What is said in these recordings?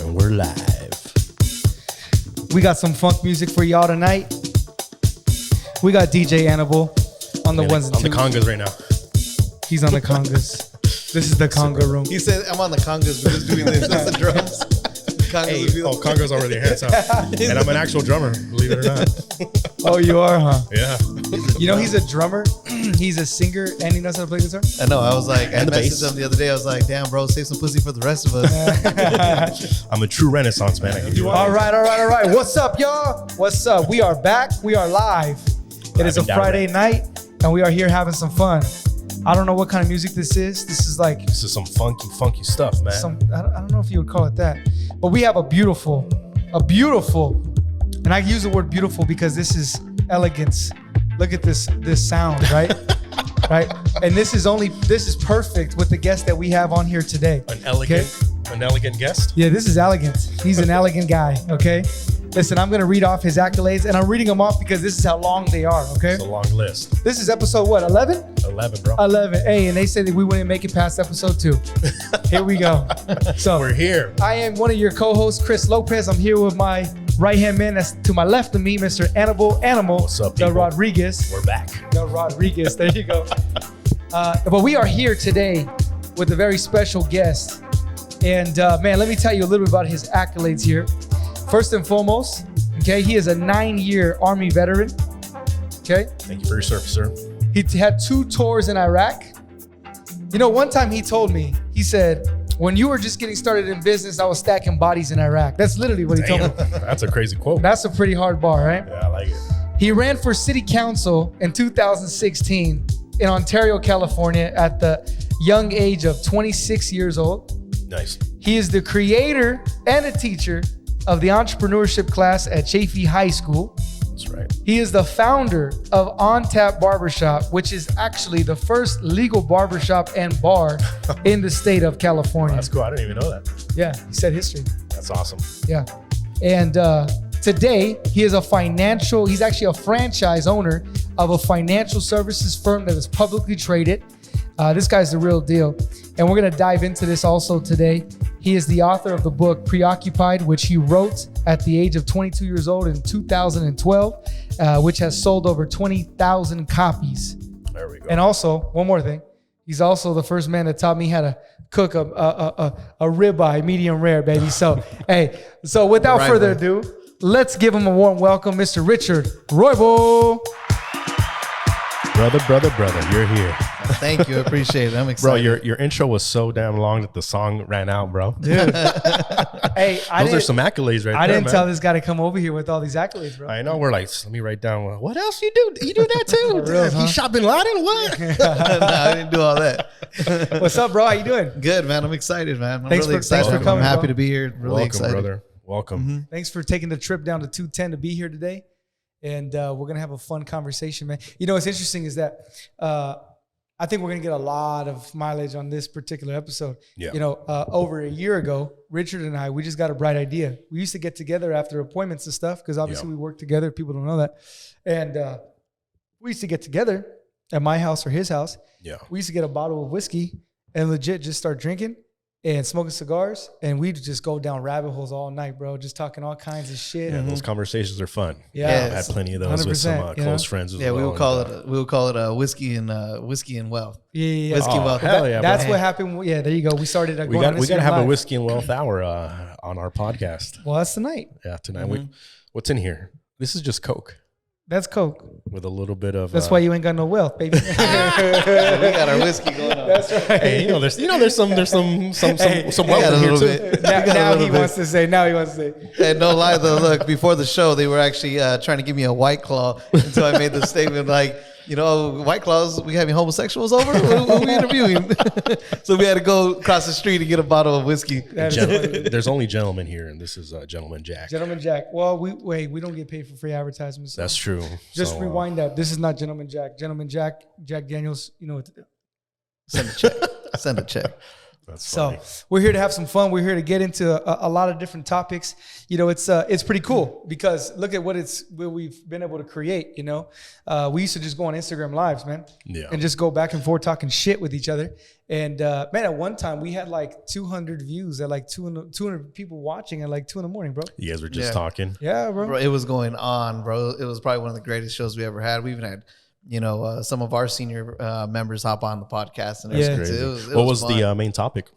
And we're live. We got some funk music for y'all tonight. We got DJ Annibal on the ones and twos. On the congas right now. He's on the congas. This is the conga room. He said, I'm on the congas, but just doing this. That's the drums. Congas already hands up. And I'm an actual drummer, believe it or not. Oh, you are, huh? Yeah. You know, he's a drummer. He's a singer, and he knows how to play guitar. I know. I was like, I And the messaged bass. him the other day. I was like, damn, bro, save some pussy for the rest of us. I'm a true Renaissance man. I can do All right. What's up, y'all? What's up? We are back. We are live. It is a and Friday direct. night, and we are here having some fun. I don't know what kind of music this is. This is like This is some funky stuff, man. I don't know if you would call it that, but we have a beautiful, and I use the word beautiful because this is elegance. Look at this sound, right? Right? And this is perfect with the guest that we have on here today. An elegant guest. Yeah, this is elegant. He's an elegant guy, okay? Listen, I'm going to read off his accolades, and I'm reading them off because this is how long they are, okay? It's a long list. This is episode, what, 11? 11, bro. 11. Hey, and they said that we wouldn't make it past episode 2. Here we go. So We're here. I am one of your co-hosts, Chris Lopez. I'm here with my right-hand man that's to my left of me, Mr. Animal. What's up, the people? Rodriguez. We're back. The Rodriguez. There you go. But we are here today with a very special guest. And man, let me tell you a little bit about his accolades here. First and foremost, okay, he is a 9-year Army veteran. Okay. Thank you for your service, sir. He had 2 tours in Iraq. You know, one time he told me, he said, when you were just getting started in business, I was stacking bodies in Iraq. That's literally what he told me. That's a crazy quote. That's a pretty hard bar, right? Yeah, I like it. He ran for city council in 2016 in Ontario, California at the young age of 26 years old. Nice. He is the creator and a teacher of the entrepreneurship class at Chaffee High School. That's right. He is the founder of On Tap Barbershop, which is actually the first legal barbershop and bar in the state of California. That's cool. I didn't even know that. Yeah, he said history. That's awesome. Yeah. And today, he's actually a franchise owner of a financial services firm that is publicly traded. This guy's the real deal. And we're going to dive into this also today. He is the author of the book Preoccupied, which he wrote at the age of 22 years old in 2012, which has sold over 20,000 copies. There we go. And also, one more thing. He's also the first man that taught me how to cook a ribeye, medium rare, baby. So, hey, so without further ado, let's give him a warm welcome, Mr. Richard Roybal. Brother, you're here. Thank you. I appreciate it. I'm Bro, excited. your intro was so damn long that the song ran out, bro. Dude. Hey, Those are some accolades right there, I didn't man. tell this guy to come over here with all these accolades, bro. I know. We're like, let me write down. What else you do? You do that too? For real, He huh? shot Bin Laden? What? No, I didn't do all that. What's up, bro? How you doing? Good, man. I'm excited, man. I'm Thanks really for excited. coming, I'm happy bro. to be here. Really Welcome, excited. brother. Welcome. Thanks for taking the trip down to 210 to be here today. And we're going to have a fun conversation, man. You know, what's interesting is that I think we're going to get a lot of mileage on this particular episode. Yeah. You know, over a year ago, Richard and I, we just got a bright idea. We used to get together after appointments and stuff because obviously we work together. People don't know that. And we used to get together at my house or his house. Yeah. We used to get a bottle of whiskey and legit just start drinking and smoking cigars. And we'd just go down rabbit holes all night, bro, just talking all kinds of shit. Yeah, those conversations are fun. Yeah. I've had plenty of those with some 100%, you close know? friends as Yeah, well. we would call it whiskey and wealth. Yeah. Whiskey Oh, wealth. hell yeah, That's bro. what happened. Yeah, there you go. We started. We got to have a whiskey and wealth hour on our podcast. Well, that's tonight. Yeah, tonight. What's in here? This is just Coke That's Coke. with a little bit of. That's why you ain't got no wealth, baby. We got our whiskey going on. That's right. Hey, there's some wealth got a in here little too. bit. Now he wants to say. And no lie though, look, before the show, they were actually trying to give me a White Claw until I made the statement like, you know, White Claws, we having homosexuals over? Who are we interviewing? So we had to go across the street and get a bottle of whiskey. That is funny. There's only gentlemen here, and this is Gentleman Jack. Gentleman Jack. Well, we don't get paid for free advertisements. So That's true. just So, rewind that. This is not Gentleman Jack. Gentleman Jack, Jack Daniels. You know what to do. Send a check. Send a check. That's funny. So we're here to have some fun. We're here to get into a lot of different topics. You know, it's pretty cool because look at what we've been able to create. You know, we used to just go on Instagram lives, man, and just go back and forth talking shit with each other. And man, at one time we had like 200 views at like 200 people watching at like 2 a.m, bro. You guys were just talking. Yeah, bro. It was going on, bro. It was probably one of the greatest shows we ever had. We even had, you know, some of our senior members hop on the podcast. And everything. What was the main topic?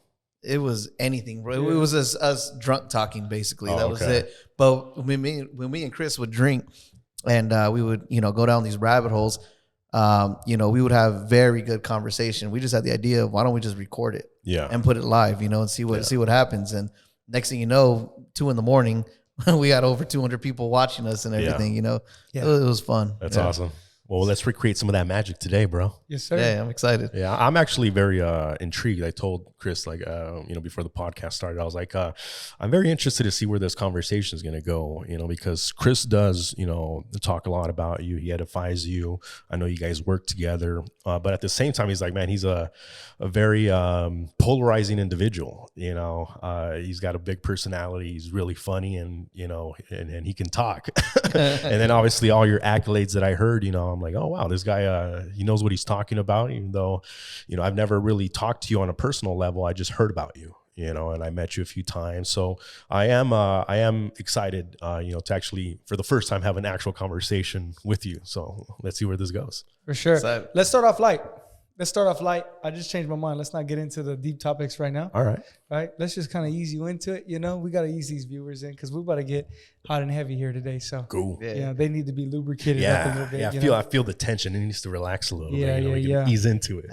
It was anything, bro. It was us drunk talking, basically. That was okay. it. But when me and Chris would drink and we would, you know, go down these rabbit holes, you know, we would have very good conversation. We just had the idea of why don't we just record it and put it live, you know, and see what happens. And next thing you know, 2 a.m, we had over 200 people watching us and everything, you know. It was fun. That's awesome. Well, let's recreate some of that magic today, bro. Yes, sir. Yeah, I'm excited. Yeah, I'm actually very intrigued. I told Chris, like, you know, before the podcast started, I was like, I'm very interested to see where this conversation is going to go, you know, because Chris does, you know, talk a lot about you. He edifies you. I know you guys work together. But at the same time, he's like, man, he's a very polarizing individual. You know, he's got a big personality. He's really funny and, you know, and he can talk. And then obviously all your accolades that I heard, you know, I'm like, oh, wow, this guy, he knows what he's talking about, even though, you know, I've never really talked to you on a personal level. I just heard about you, you know, and I met you a few times. So I am excited, you know, to actually, for the first time, have an actual conversation with you. So let's see where this goes. For sure. So, let's start off light. I just changed my mind. Let's not get into the deep topics right now. All right. Let's just kind of ease you into it. You know, we got to ease these viewers in because we're about to get hot and heavy here today. So cool. Yeah, they need to be lubricated up a little bit. Yeah, I feel the tension. It needs to relax a little bit. You know, ease into it.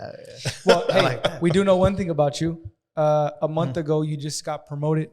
Well, hey, we do know one thing about you. A month ago, you just got promoted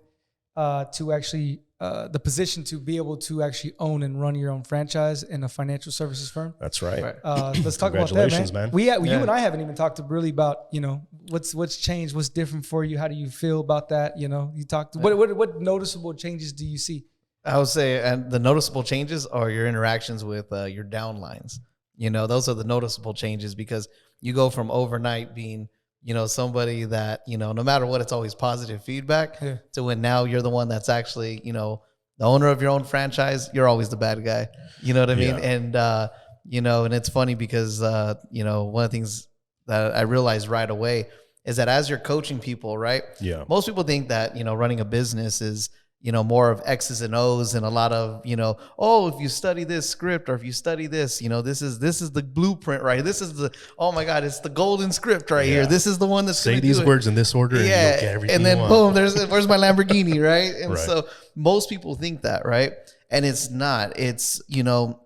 to actually the position to be able to actually own and run your own franchise in a financial services firm. That's right. Let's talk about that, man. You and I haven't even talked really about, you know, what's changed, what's different for you. How do you feel about that? You know, you talked. What noticeable changes do you see? I would say, and the noticeable changes are your interactions with your downlines. You know, those are the noticeable changes because you go from overnight being, you know, somebody that, you know, no matter what, it's always positive feedback to when now you're the one that's actually, you know, the owner of your own franchise. You're always the bad guy. You know what I mean? And, you know, and it's funny because, you know, one of the things that I realized right away is that as you're coaching people, right? Yeah. Most people think that, you know, running a business is, you know, more of X's and O's and a lot of, you know, oh, if you study this script or if you study this, you know, this is the blueprint, right? This is the, oh my God, it's the golden script right here. This is the one that's say these words in this order and you'll get everything and then you boom, where's my Lamborghini, right? And so most people think that, right? And it's not. It's, you know,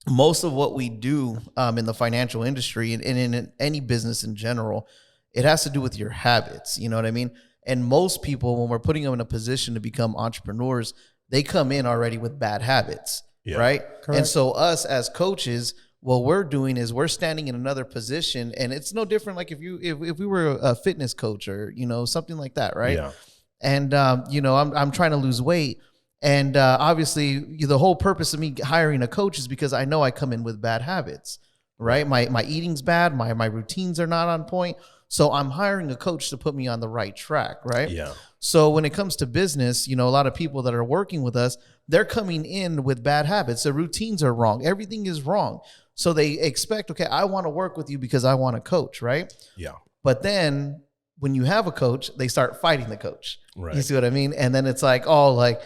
most of what we do in the financial industry and in any business in general, it has to do with your habits. You know what I mean? And most people, when we're putting them in a position to become entrepreneurs, they come in already with bad habits, right? Correct. And so us as coaches, what we're doing is we're standing in another position, and it's no different like if we were a fitness coach or, you know, something like that, right? Yeah. And you know, I'm trying to lose weight, and obviously the whole purpose of me hiring a coach is because I know I come in with bad habits, right? My eating's bad, my routines are not on point. So I'm hiring a coach to put me on the right track, right? Yeah. So when it comes to business, you know, a lot of people that are working with us, they're coming in with bad habits. Their routines are wrong. Everything is wrong. So they expect, okay, I want to work with you because I want a coach, right? Yeah. But then when you have a coach, they start fighting the coach. Right. You see what I mean? And then it's like, oh, like,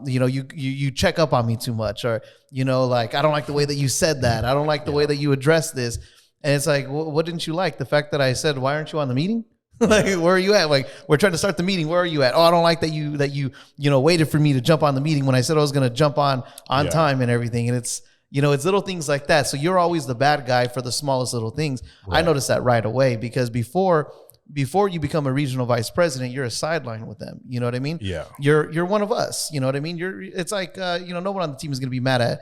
you check up on me too much, or, you know, like, I don't like the way that you said that. I don't like the way that you address this. And it's like, what didn't you like? The fact that I said, why aren't you on the meeting? Like, where are you at? Like, we're trying to start the meeting. Where are you at? Oh, I don't like that you waited for me to jump on the meeting when I said I was going to jump on time and everything. And it's, you know, it's little things like that. So you're always the bad guy for the smallest little things. Right. I noticed that right away because before you become a regional vice president, you're a sideline with them. You know what I mean? Yeah. You're one of us. You know what I mean? It's like, no one on the team is going to be mad at,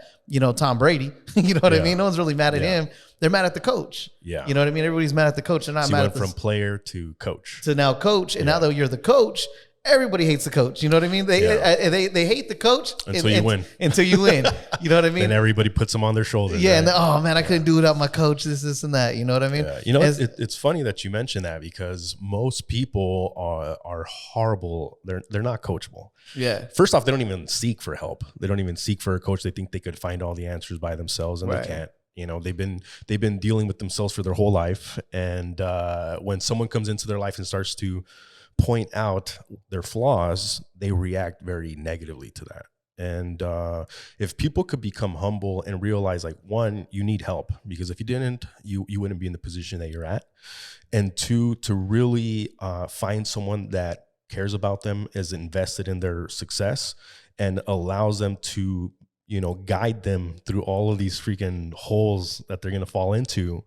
Tom Brady. You know what I mean? No one's really mad at him. They're mad at the coach. Yeah. You know what I mean? Everybody's mad at the coach. They're not mad at from player to coach. To now coach. And now that you're the coach, everybody hates the coach. You know what I mean? They hate the coach until you win. Until you win. You know what I mean? And everybody puts them on their shoulders. Yeah. Right? And oh man, I couldn't do it without my coach. This, and that. You know what I mean? Yeah. You know, it's funny that you mentioned that because most people are horrible. They're not coachable. Yeah. First off, they don't even seek for help. They don't even seek for a coach. They think they could find all the answers by themselves, and they can't. You know, they've been dealing with themselves for their whole life, and when someone comes into their life and starts to point out their flaws, they react very negatively to that. And if people could become humble and realize, like, one, you need help, because if you didn't, you wouldn't be in the position that you're at. And two, to really find someone that cares about them, is invested in their success, and allows them to, you know, guide them through all of these freaking holes that they're going to fall into,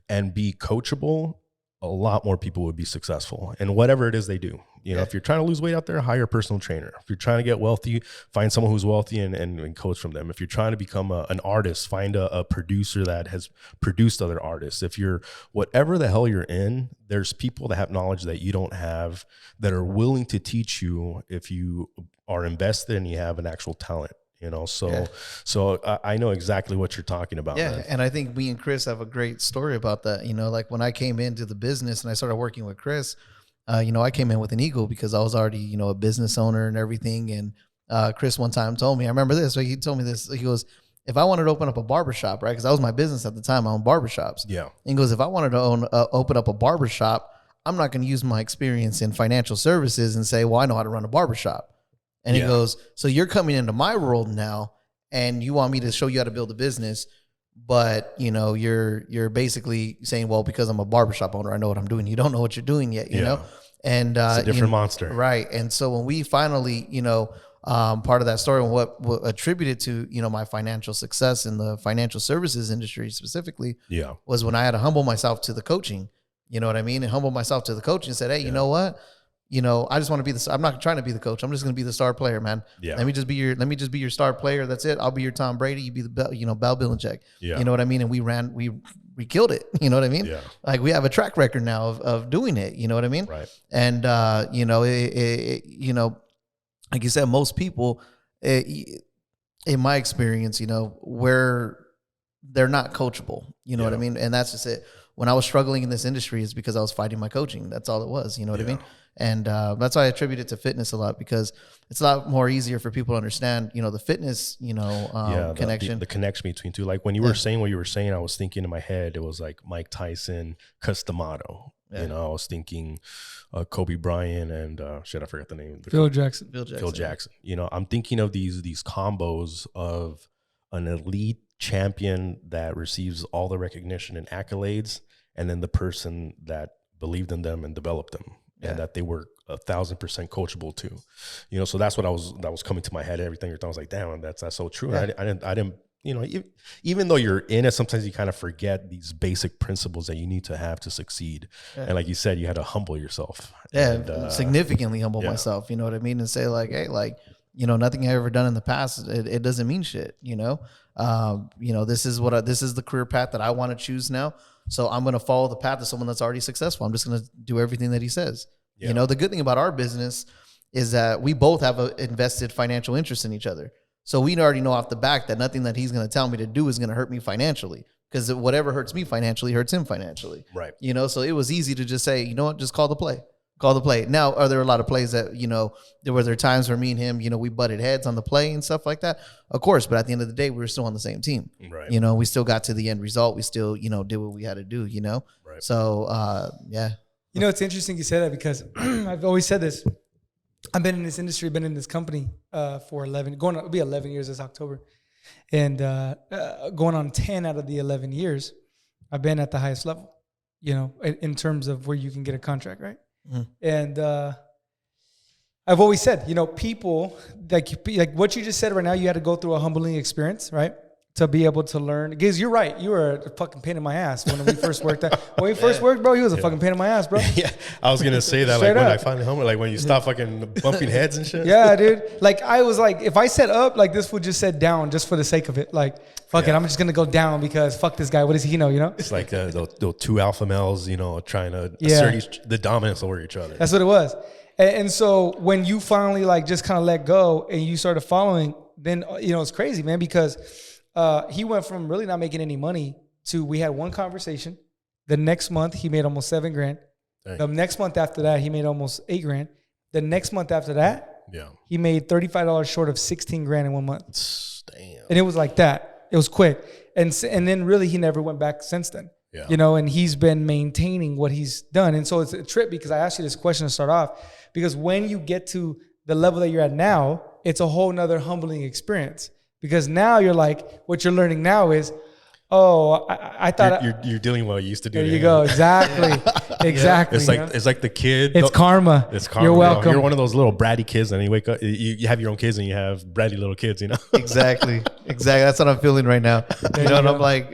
and be coachable, a lot more people would be successful in whatever it is they do. You know, if you're trying to lose weight out there, hire a personal trainer. If you're trying to get wealthy, find someone who's wealthy and coach from them. If you're trying to become an artist, find a producer that has produced other artists. If you're whatever the hell you're in, there's people that have knowledge that you don't have, that are willing to teach you if you are invested and you have an actual talent. You know, so I know exactly what you're talking about. Yeah. Man. And I think me and Chris have a great story about that. You know, like when I came into the business and I started working with Chris, you know, I came in with an ego because I was already, you know, a business owner and everything. And Chris one time told me, I remember this, he told me this, he goes, if I wanted to open up a barbershop, right? Because that was my business at the time. I owned barbershops. Yeah. And he goes, if I wanted to open up a barbershop, I'm not going to use my experience in financial services and say, well, I know how to run a barbershop. And he goes, so you're coming into my world now and you want me to show you how to build a business, but you know, you're basically saying, well, because I'm a barbershop owner, I know what I'm doing. You don't know what you're doing yet, you know? And it's a different monster. Right. And so when we finally, you know, part of that story and what attributed to, you know, my financial success in the financial services industry specifically was when I had to humble myself to the coaching, you know what I mean? And humble myself to the coaching and said, hey, you know what? You know, I just want to be I'm not trying to be the coach. I'm just going to be the star player, man. Yeah. Let me just be your star player. That's it. I'll be your Tom Brady. You be the Bell Belichick. Yeah. You know what I mean? And we killed it. You know what I mean? Yeah. Like we have a track record now of doing it. You know what I mean? Right. And, you know, you know, like you said, most people, in my experience, you know, where they're not coachable, you know what I mean? And that's just it. When I was struggling in this industry, it's because I was fighting my coaching. That's all it was. You know what I mean? And that's why I attribute it to fitness a lot, because it's a lot more easier for people to understand, you know, the fitness, you know, connection. The connection between two. Like when you were saying what you were saying, I was thinking in my head, it was like Mike Tyson, Customato. You know, I was thinking Kobe Bryant and I forgot the name. Phil Jackson. Phil Jackson. You know, I'm thinking of these combos of an elite champion that receives all the recognition and accolades, and then the person that believed in them and developed them, and that they were 1,000% coachable too. You know, so that's what that was coming to my head. Everything you're talking, I was like, damn, that's so true. Yeah. I didn't. You know, even though you're in it, sometimes you kind of forget these basic principles that you need to have to succeed. Yeah. And like you said, you had to humble yourself. Yeah, and, significantly humble myself. You know what I mean? And say like, hey, like, you know, nothing I've ever done in the past, it doesn't mean shit. You know, this is the career path that I want to choose now. So I'm going to follow the path of someone that's already successful. I'm just going to do everything that he says. Yeah. You know, the good thing about our business is that we both have an invested financial interest in each other. So we already know off the back that nothing that he's going to tell me to do is going to hurt me financially, because whatever hurts me financially hurts him financially. Right. You know, so it was easy to just say, you know what, just call the play. Call the play. Now, are there a lot of plays that, you know, there were times where me and him, you know, we butted heads on the play and stuff like that? Of course, but at the end of the day, we were still on the same team. Right. You know, we still got to the end result. We still, you know, did what we had to do, you know? Right. So, yeah. You know, it's interesting you say that, because I've always said this. I've been in this industry, been in this company for 11 years this October. And going on 10 out of the 11 years, I've been at the highest level, you know, in terms of where you can get a contract, right? Mm. And I've always said, you know, people like what you just said right now, you had to go through a humbling experience, right? to be able to learn. Because you're right. You were a fucking pain in my ass when we first worked. When we first worked, bro, he was a fucking pain in my ass, bro. Yeah, I was gonna say that. Straight like when up. I finally home, like when you stop fucking bumping heads and shit. Yeah, dude. Like I was like, if I said up, like this fool just said down just for the sake of it. Like, fuck it, I'm just gonna go down because fuck this guy. What does he know? You know? It's like those two alpha males, you know, trying to assert the dominance over each other. That's what it was. And so when you finally like just kind of let go and you started following, then you know it's crazy, man, because he went from really not making any money to we had one conversation. The next month he made almost $7,000. Dang. The next month after that he made almost $8,000. The next month after that, he made $35 short of $16,000 in 1 month. Damn. And it was like that. It was quick. And then really he never went back since then. Yeah. You know, and he's been maintaining what he's done. And so it's a trip because I asked you this question to start off, because when you get to the level that you're at now, it's a whole nother humbling experience, because now you're like, what you're learning now is, oh, I thought you're dealing with what you used to do. There you go. Exactly. Exactly. It's like the kid. It's karma. It's karma. You're welcome. You're one of those little bratty kids, and you wake up, you have your own kids, and you have bratty little kids, you know? Exactly. That's what I'm feeling right now. You know, and I'm like,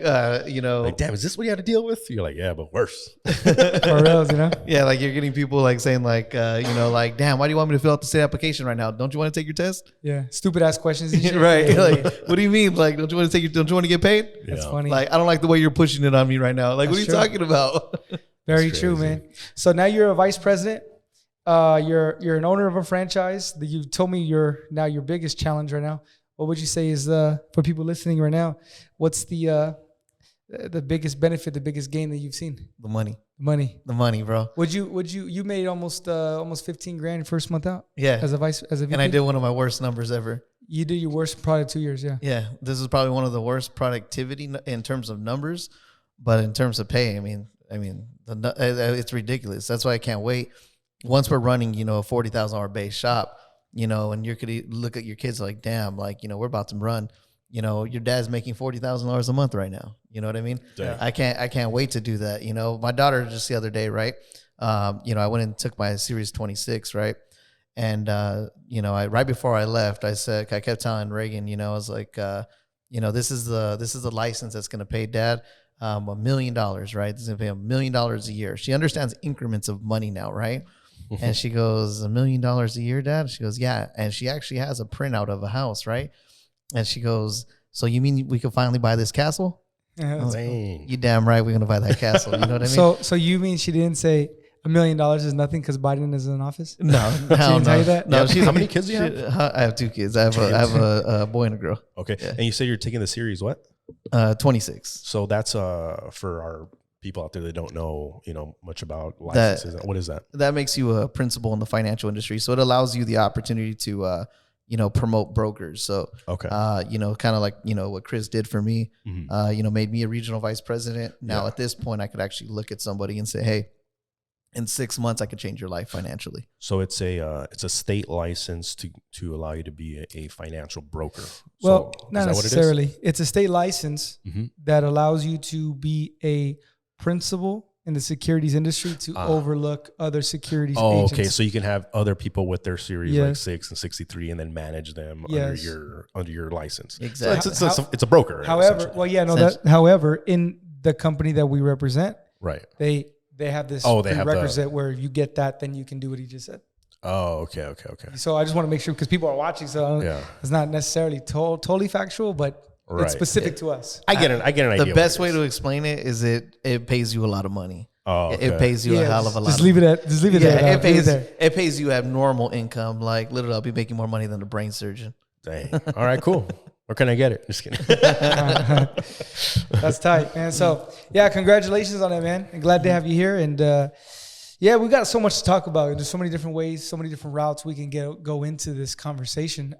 you know, like, damn, is this what you had to deal with? You're like, yeah, but worse. For reals, you know? Yeah, like you're getting people like saying like, you know, like, damn, why do you want me to fill out the state application right now? Don't you want to take your test? Yeah. Stupid ass questions. And shit. Right. Yeah. Like, what do you mean? Like, don't you want to get paid? That's funny. Like, I don't like the way you're pushing it on me right now. Like, That's what are you true. talking about? Very true, man. So now you're a vice president. You're an owner of a franchise. You told me your biggest challenge right now. What would you say is for people listening right now? What's the biggest benefit, the biggest gain that you've seen? The money, bro. You made almost $15,000 first month out? Yeah. As a VP? And I did one of my worst numbers ever. You did your worst probably 2 years, yeah. Yeah. This is probably one of the worst productivity in terms of numbers, but in terms of pay, I mean, it's ridiculous. That's why I can't wait. Once we're running, you know, a $40,000 base shop, you know, and you could look at your kids like, damn, like, you know, we're about to run. You know, your dad's making $40,000 a month right now. You know what I mean? Yeah. I can't wait to do that. You know, my daughter just the other day, right? You know, I went and took my Series 26, right? And you know, right before I left, I kept telling Reagan, you know, I was like, you know, this is the license that's going to pay Dad $1 million, right? This is going to pay $1 million a year. She understands increments of money now, right? And she goes, $1 million a year, Dad? She goes, yeah. And she actually has a printout of a house, right? And she goes, so you mean we could finally buy this castle? Dang. You damn right we're going to buy that castle. You know what I mean? So you mean she didn't say $1 million is nothing because Biden is in office? No, Tell you that? No, how many kids do you have? I have 2 kids. I have a boy and a girl. Okay. Yeah. And you said you're taking the series what? 26. So that's for our people out there that don't know, you know, much about licenses. What is that? That makes you a principal in the financial industry. So it allows you the opportunity to you know, promote brokers. So okay. You know, kind of like, you know, what Chris did for me, Mm-hmm. you know, made me a regional vice president. Now at this point I could actually look at somebody and say, hey, in 6 months I could change your life financially. So it's a state license to allow you to be a financial broker. Well, so not necessarily. It's a state license that allows you to be a principal in the securities industry to overlook other securities agents. Okay. So you can have other people with their series like 6 and 63 and then manage them under your license. Exactly. So it's a broker. However, however, in the company that we represent, right, they have this prerequisite where you get that, then you can do what he just said. Oh, okay. So I just want to make sure, because people are watching, so it's not necessarily totally factual, but it's specific to us. I get an idea. The best way to explain it is it pays you a lot of money. Oh, okay. It pays you a hell of a lot. Just leave it there. It pays you abnormal income. Like literally, I'll be making more money than a brain surgeon. Dang. All right, cool. Where can I get it? Just kidding. That's tight, man. So yeah, congratulations on it, man. I'm glad to have you here. And yeah, we got so much to talk about. There's so many different ways, so many different routes we can go into this conversation.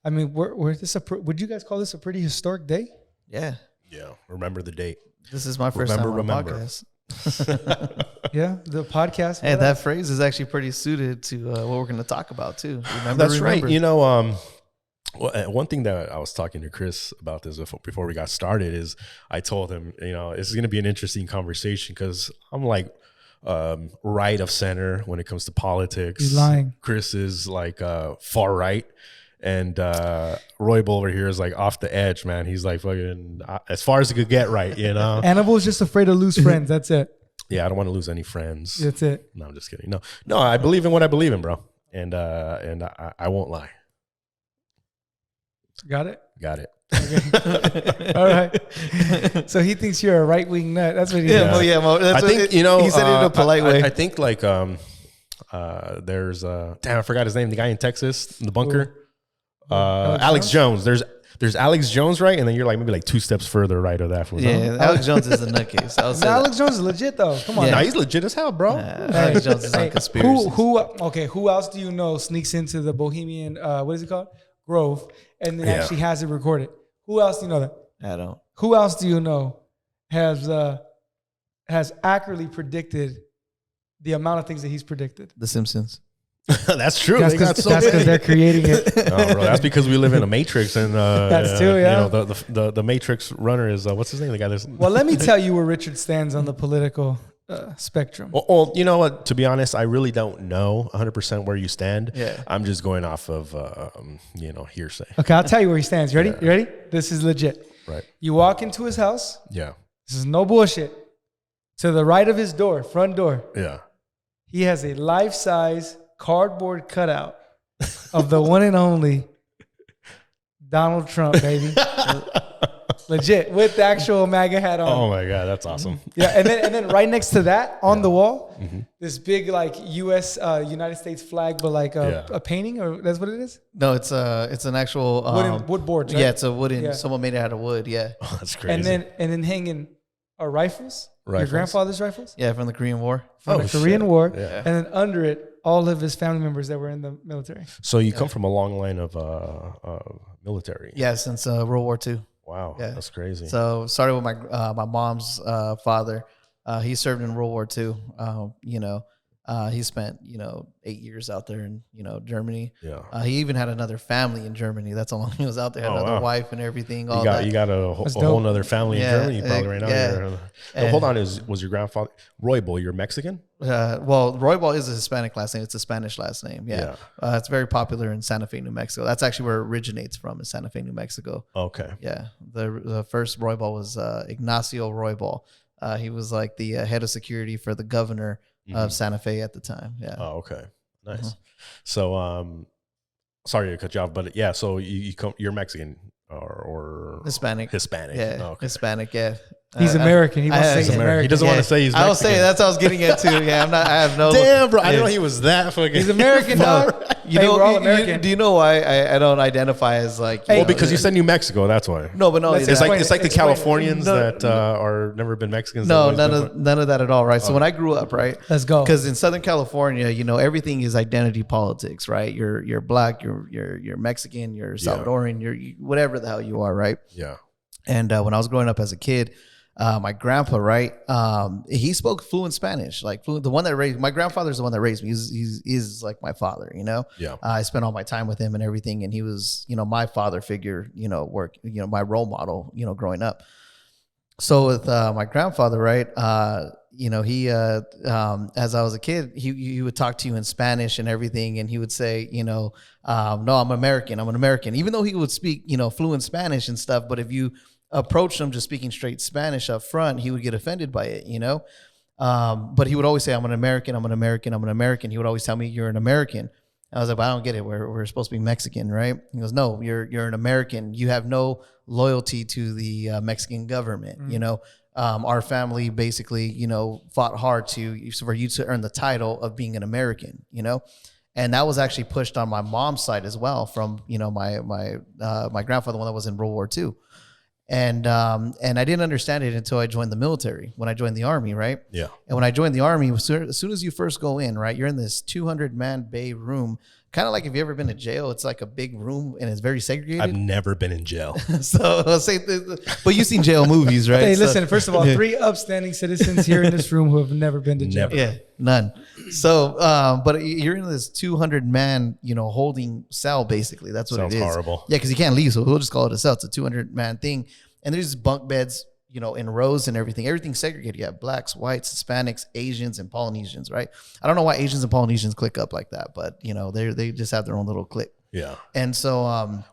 I mean, would you guys call this a pretty historic day? Yeah. Yeah. Remember the date. This is my first time on a podcast. Yeah, the podcast. Hey, that phrase is actually pretty suited to what we're going to talk about too. That's right. You know, one thing that I was talking to Chris about this before we got started is I told him, you know, it's going to be an interesting conversation because I'm like right of center when it comes to politics. He's lying. Chris is like far right. And Roybal over here is like off the edge, man. He's like fucking as far as it could get, right? You know, Hannibal's just afraid to lose friends. That's it. Yeah, I don't want to lose any friends. That's it. No, I'm just kidding. No, I believe in what I believe in, bro, and I won't lie. Got it. Got it. Okay. All right. So he thinks you're a right wing nut. That's what he Yeah, thinks. that's I think you know. He said it in a polite way. I think like there's damn, I forgot his name. The guy in Texas, in the bunker. Alex Jones. There's Alex Jones, right? And then you're like maybe like 2 steps further right of that. Yeah, Alex Jones is a nutcase. Alex Jones is legit though. Come on. Yeah. Nah, he's legit as hell, bro. Alex Jones is on conspiracy. Who else do you know sneaks into the Bohemian, what is it called? Grove, and then actually has it recorded? Who else do you know that? I don't. Who else do you know has accurately predicted the amount of things that he's predicted? The Simpsons. That's true. That's because they're creating it. No, bro, that's because we live in a matrix, and that's too. Yeah. You know, the matrix runner is what's his name? The guy that's. Well, let me tell you where Richard stands on the political spectrum. Well, you know what? To be honest, I really don't know 100% where you stand. Yeah. I'm just going off of hearsay. Okay, I'll tell you where he stands. You ready? You ready? This is legit. Right. You walk into his house. Yeah. This is no bullshit. To the right of his door, front door. Yeah. He has a life-size cardboard cutout of the one and only Donald Trump, baby. Legit, with the actual MAGA hat on. Oh my God, that's awesome. Yeah, and then right next to that, on the wall, this big like United States flag, but like a painting, or that's what it is? No, it's an actual wood boards, right? Yeah, it's a wooden. Yeah. Someone made it out of wood. Yeah. Oh, that's crazy. And then hanging are rifles. Your grandfather's rifles. Yeah, from the Korean War. From the Korean War, and then under it, all of his family members that were in the military. So you come from a long line of military. Yeah, since World War II. Wow, that's crazy. So started with my mom's father. He served in World War II. He spent 8 years out there in Germany. Yeah. He even had another family in Germany. That's how long he was out there. Had another wife and everything. You got a whole nother family in Germany probably right now. Yeah. So hold on, was your grandfather Roybal? You're Mexican? Well, Roybal is a Hispanic last name. It's a Spanish last name. Yeah. It's very popular in Santa Fe, New Mexico. That's actually where it originates from, is Santa Fe, New Mexico. Okay. Yeah. The first Roybal was Ignacio Roybal. He was like the head of security for the governor of Santa Fe at the time. Yeah. Oh, okay. Nice. So, sorry to cut you off, but yeah. So you're Mexican or Hispanic. Yeah. Oh, okay. Hispanic. Yeah. He's American. He wants to say he's American. He doesn't want to say he's Mexican. I will say that's what I was getting at too. Yeah, I have no. Damn, bro. I didn't know he was that fucking. He's American, dog. We're all American. Do you know why I don't identify as like? Well, because you said New Mexico. That's why. No, but no. It's like the Californians that are never been Mexicans. No, none of that at all. Right. So when I grew up, right. Let's go. Because in Southern California, everything is identity politics, right? You're black, you're Mexican, you're Salvadoran, you're whatever the hell you are, right? Yeah. And when I was growing up as a kid. My grandpa, right? He spoke fluent Spanish, like fluent. The one that raised my grandfather's the one that raised me. He's like my father, Yeah. I spent all my time with him and everything, and he was, my father figure, my role model, growing up. So with my grandfather, right? He as I was a kid, he would talk to you in Spanish and everything, and he would say, no, I'm American. I'm an American, even though he would speak, fluent Spanish and stuff. But if you approached him just speaking straight Spanish up front, he would get offended by it, but he would always say, I'm an American, I'm an American, I'm an American. He would always tell me, you're an American. I was like, well, I don't get it. We're supposed to be Mexican, right? He goes, no, you're an American. You have no loyalty to the Mexican government. Our family basically, fought hard for you to earn the title of being an American, and that was actually pushed on my mom's side as well from, my grandfather, the one that was in World War II. And I didn't understand it until I joined the military, when I joined the Army, right? Yeah. And when I joined the Army, as soon as you first go in, right, you're in this 200-man bay room. Kind of like if you've ever been to jail, it's like a big room and it's very segregated. I've never been in jail. So but you've seen jail movies, right? Hey, listen, first of all, 3 upstanding citizens here in this room who have never been to jail. Never. Yeah, none. So, but you're in this 200-man, holding cell, basically. That's what Sounds it is. horrible. Yeah, because you can't leave, so we'll just call it a cell. It's a 200-man thing. And there's bunk beds, in rows and everything. Everything's segregated. You have blacks, whites, Hispanics, Asians, and Polynesians, right? I don't know why Asians and Polynesians click up like that, but, they just have their own little clique. Yeah. And so,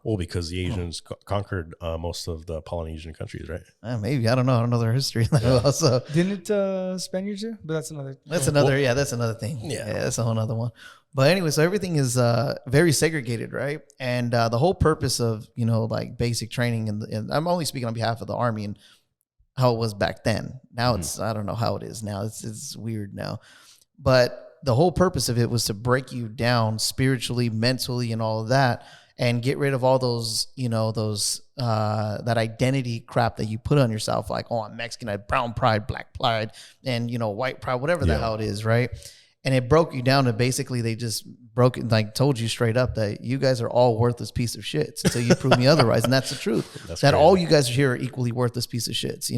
well, because the Asians conquered most of the Polynesian countries, right? Maybe. I don't know their history. Yeah. So didn't Spaniards do? But that's another. That's another thing. Yeah, that's a whole other one. But anyway, so everything is very segregated, right? And the whole purpose of, like basic training, and I'm only speaking on behalf of the Army and how it was back then. Now it's, I don't know how it is now. It's weird now. But the whole purpose of it was to break you down spiritually, mentally, and all of that, and get rid of all those, that identity crap that you put on yourself, like, oh, I'm Mexican, I have brown pride, black pride, and, white pride, whatever the hell it is, right? And it broke you down to basically they just broke it, like told you straight up that you guys are all worthless piece of shits until you prove me otherwise. And that's the truth. That's that crazy. All you guys are here are equally worthless piece of shits,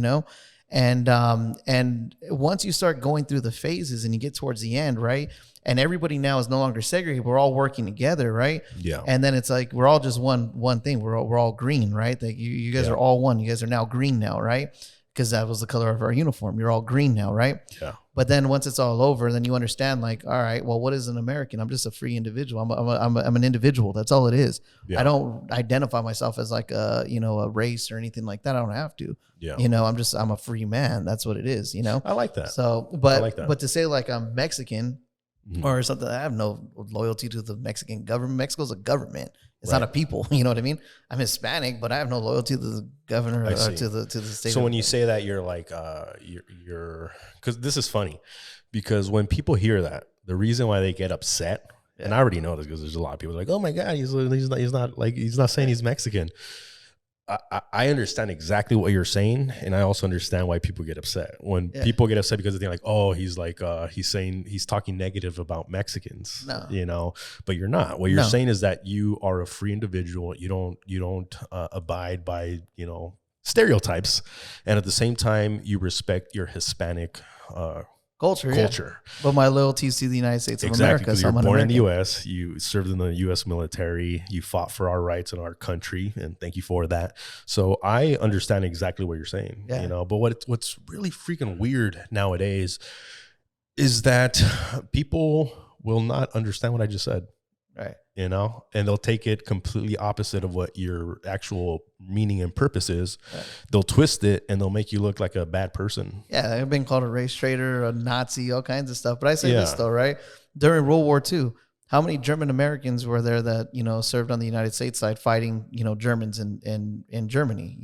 And once you start going through the phases and you get towards the end, right? And everybody now is no longer segregated. We're all working together, right? Yeah. And then it's like we're all just one thing. We're all green, right? Like you guys are all one. You guys are now green now, right? Because that was the color of our uniform. You're all green now, right? Yeah. But then once it's all over, then you understand, like, all right, well, what is an American? I'm just a free individual. I'm an individual. That's all it is. Yeah. I don't identify myself as like a race or anything like that. I don't have to. Yeah. I'm a free man. That's what it is. I like that. So, but to say like I'm Mexican or something, I have no loyalty to the Mexican government. Mexico's a government. It's not a people, you know what I mean? I'm Hispanic, but I have no loyalty to the governor or to the state. So when you say that, you're like, you're because this is funny, because when people hear that, the reason why they get upset, and I already know this because there's a lot of people like, oh my God, he's not saying he's Mexican. I understand exactly what you're saying, and I also understand why people get upset. When people get upset because they think like, oh, he's talking negative about Mexicans, but you're not. What you're saying is that you are a free individual. You don't abide by stereotypes, and at the same time, you respect your Hispanic culture. Yeah. But my loyalty is to the United States of America. So you're born in the U.S. You served in the U.S. military. You fought for our rights in our country, and thank you for that. So I understand exactly what you're saying. Yeah. But what's really freaking weird nowadays is that people will not understand what I just said. Right. And they'll take it completely opposite of what your actual meaning and purpose is. Right. They'll twist it and they'll make you look like a bad person. Yeah. I've been called a race traitor, a Nazi, all kinds of stuff. But I say this though, right? During World War II, how many German Americans were there that, served on the United States side fighting, Germans in Germany,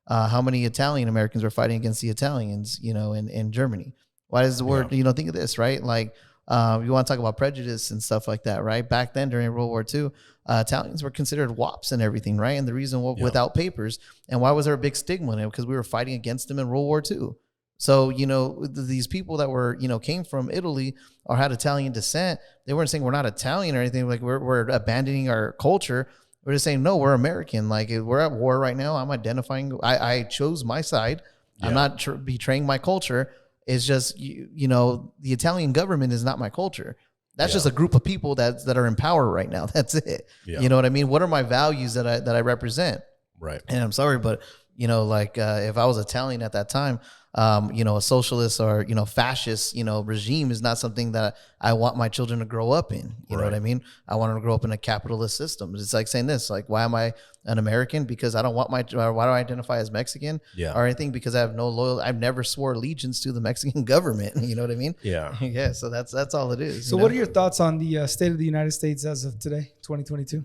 how many Italian Americans were fighting against the Italians, in Germany? Why does the word, think of this, right? Like, you want to talk about prejudice and stuff like that, right? Back then during World War II, Italians were considered wops and everything, right? And the reason without papers. And why was there a big stigma in it? Because we were fighting against them in World War II. So, these people that were, came from Italy or had Italian descent, they weren't saying we're not Italian or anything. Like we're abandoning our culture. We're just saying, no, we're American. Like we're at war right now. I'm identifying. I chose my side. Yeah. I'm not betraying my culture. It's just, the Italian government is not my culture. That's just a group of people that are in power right now. That's it. Yeah. You know what I mean? What are my values that I represent? Right. And I'm sorry, but if I was Italian at that time, a socialist or, fascist, regime is not something that I want my children to grow up in. You know what I mean? I want them to grow up in a capitalist system. It's like saying this, like, why am I an American? Because I don't want why do I identify as Mexican or anything? Because I have no I've never swore allegiance to the Mexican government. You know what I mean? Yeah. Yeah. So that's all it is. So what are your thoughts on the state of the United States as of today, 2022?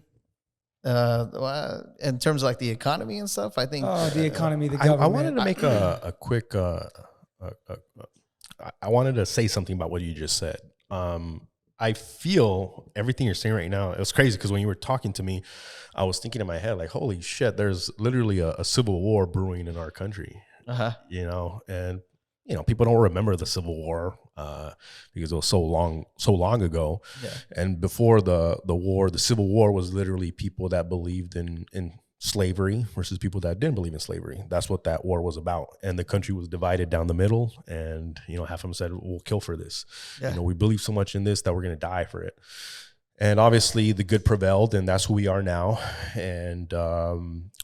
In terms of like the economy and stuff, I think the economy, the government. I wanted to make a quick. I wanted to say something about what you just said. I feel everything you're saying right now. It was crazy because when you were talking to me, I was thinking in my head like, "Holy shit!" There's literally a civil war brewing in our country. And people don't remember the Civil War because it was so long ago. Yeah. And before the war, the Civil War was literally people that believed in slavery versus people that didn't believe in slavery. That's what that war was about. And the country was divided down the middle. And half of them said, "We'll kill for this. Yeah. We believe so much in this that we're going to die for it." And obviously the good prevailed, and that's who we are now. And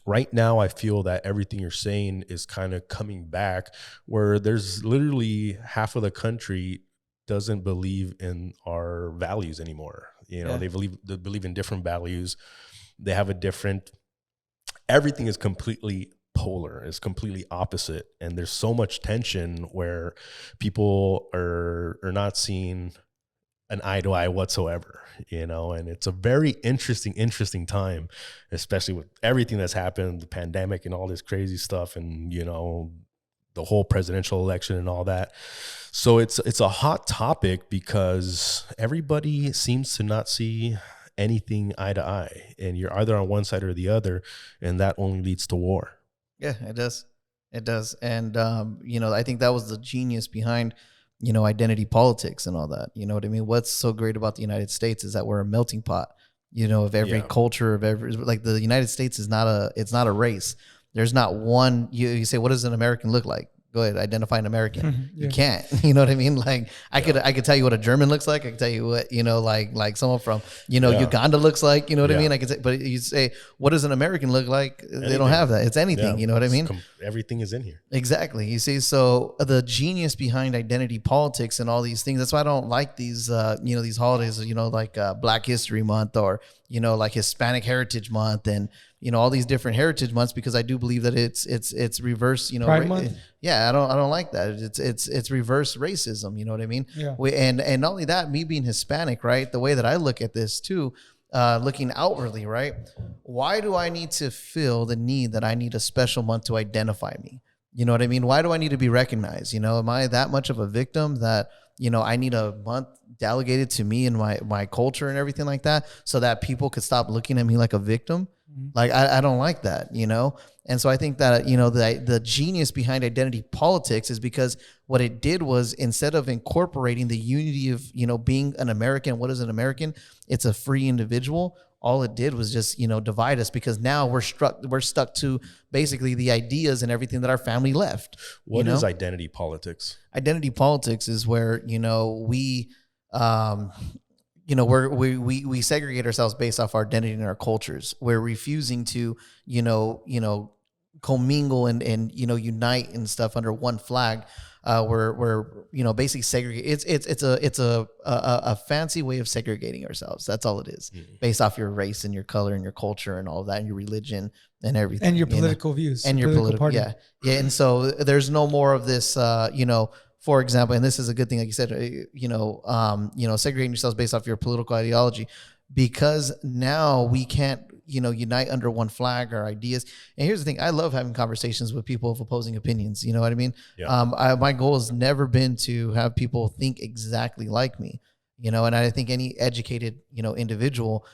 right now I feel that everything you're saying is kind of coming back, where there's literally half of the country doesn't believe in our values anymore. You know, they believe in different values. They have a different, everything is completely polar, is completely opposite. And there's so much tension where people are not seeing an eye to eye whatsoever, you know, and it's a very interesting time, especially with everything that's happened, the pandemic and all this crazy stuff, and, you know, the whole presidential election and all that. So it's a hot topic because everybody seems to not see anything eye to eye, and you're either on one side or the other, and that only leads to war. Yeah, it does. It does. And, you know, I think that was the genius behind, you know, identity politics and all that. You know what I mean? What's so great about the United States is that we're a melting pot, you know, of every culture, of every, like the United States is it's not a race. There's not one, you say, what does an American look like? Go ahead, identify an American. You can't, you know what I mean? Like I could tell you what a German looks like. I could tell you what, you know, like someone from, you know, Uganda looks like, you know what I mean? I could say, but you say, what does an American look like? Anything. They don't have that. It's anything, you know what I mean? Everything is in here. Exactly. You see, so the genius behind identity politics and all these things, that's why I don't like these, you know, these holidays, you know, like Black History Month or, you know, like Hispanic Heritage Month and, you know, all these different heritage months, because I do believe that it's reverse, you know, Pride Month? Yeah, I don't like that. It's reverse racism. You know what I mean? Yeah. And not only that, me being Hispanic, right? The way that I look at this too, looking outwardly, right? Why do I need to feel the need that I need a special month to identify me? You know what I mean? Why do I need to be recognized? You know, am I that much of a victim that, you know, I need a month delegated to me and my culture and everything like that so that people could stop looking at me like a victim? Like, I don't like that, you know? And so I think that, you know, the genius behind identity politics is because what it did was, instead of incorporating the unity of, you know, being an American, what is an American? It's a free individual. All it did was just, you know, divide us, because now we're stuck to basically the ideas and everything that our family left. What is identity politics? Identity politics is where, you know, we segregate ourselves based off our identity and our cultures. We're refusing to, you know, commingle and you know, unite and stuff under one flag. We're you know, basically segregate. It's a fancy way of segregating ourselves. That's all it is, based off your race and your color and your culture and all of that, and your religion and everything, and your political views and your political party. Yeah. And so there's no more of this, you know. For example, and this is a good thing, like you said, you know, segregating yourselves based off your political ideology, because now we can't, you know, unite under one flag or ideas. And here's the thing: I love having conversations with people of opposing opinions. You know what I mean? Yeah. My goal has never been to have people think exactly like me, you know, and I think any educated, you know, individual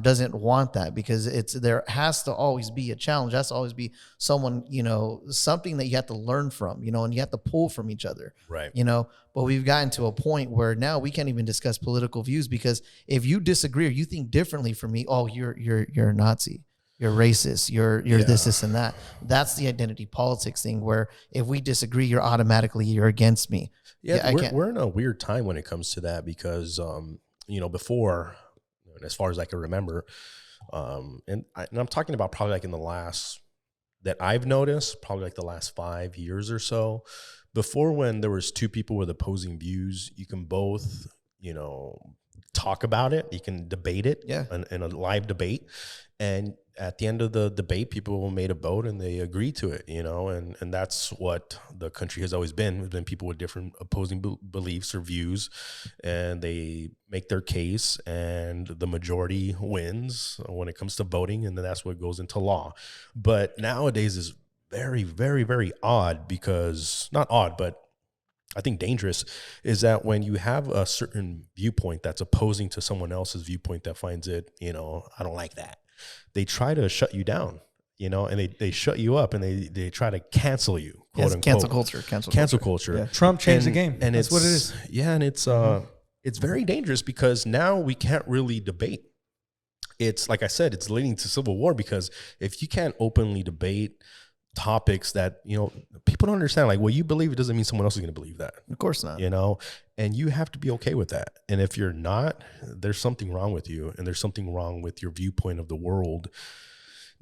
doesn't want that, because there has to always be a challenge. There has to always be someone, you know, something that you have to learn from, you know, and you have to pull from each other. Right. You know, but we've gotten to a point where now we can't even discuss political views, because if you disagree or you think differently from me, oh, you're a Nazi, you're racist, you're this and that. That's the identity politics thing, where if we disagree, you're against me. Yeah, we're in a weird time when it comes to that, because you know, before, as far as I can remember, and I'm talking about probably like in the last, that I've noticed, probably like the last 5 years or so. Before, when there was two people with opposing views, you can both, you know, talk about it. You can debate it in a live debate. And at the end of the debate, people made a vote and they agreed to it, you know, and that's what the country has always been. There's been people with different opposing beliefs or views, and they make their case, and the majority wins when it comes to voting, and then that's what goes into law. But nowadays is very, very, very odd, because not odd, but I think dangerous, is that when you have a certain viewpoint that's opposing to someone else's viewpoint that finds it, you know, I don't like that, they try to shut you down, you know, and they shut you up, and they try to cancel you, quote unquote. Cancel culture. Yeah. Trump changed the game. And that's what it is. Yeah. And it's very dangerous, because now we can't really debate. It's like I said, it's leading to civil war, because if you can't openly debate topics that, you know, people don't understand, like what you believe, it doesn't mean someone else is going to believe that. Of course not. You know, and you have to be okay with that. And if you're not, there's something wrong with you, and there's something wrong with your viewpoint of the world.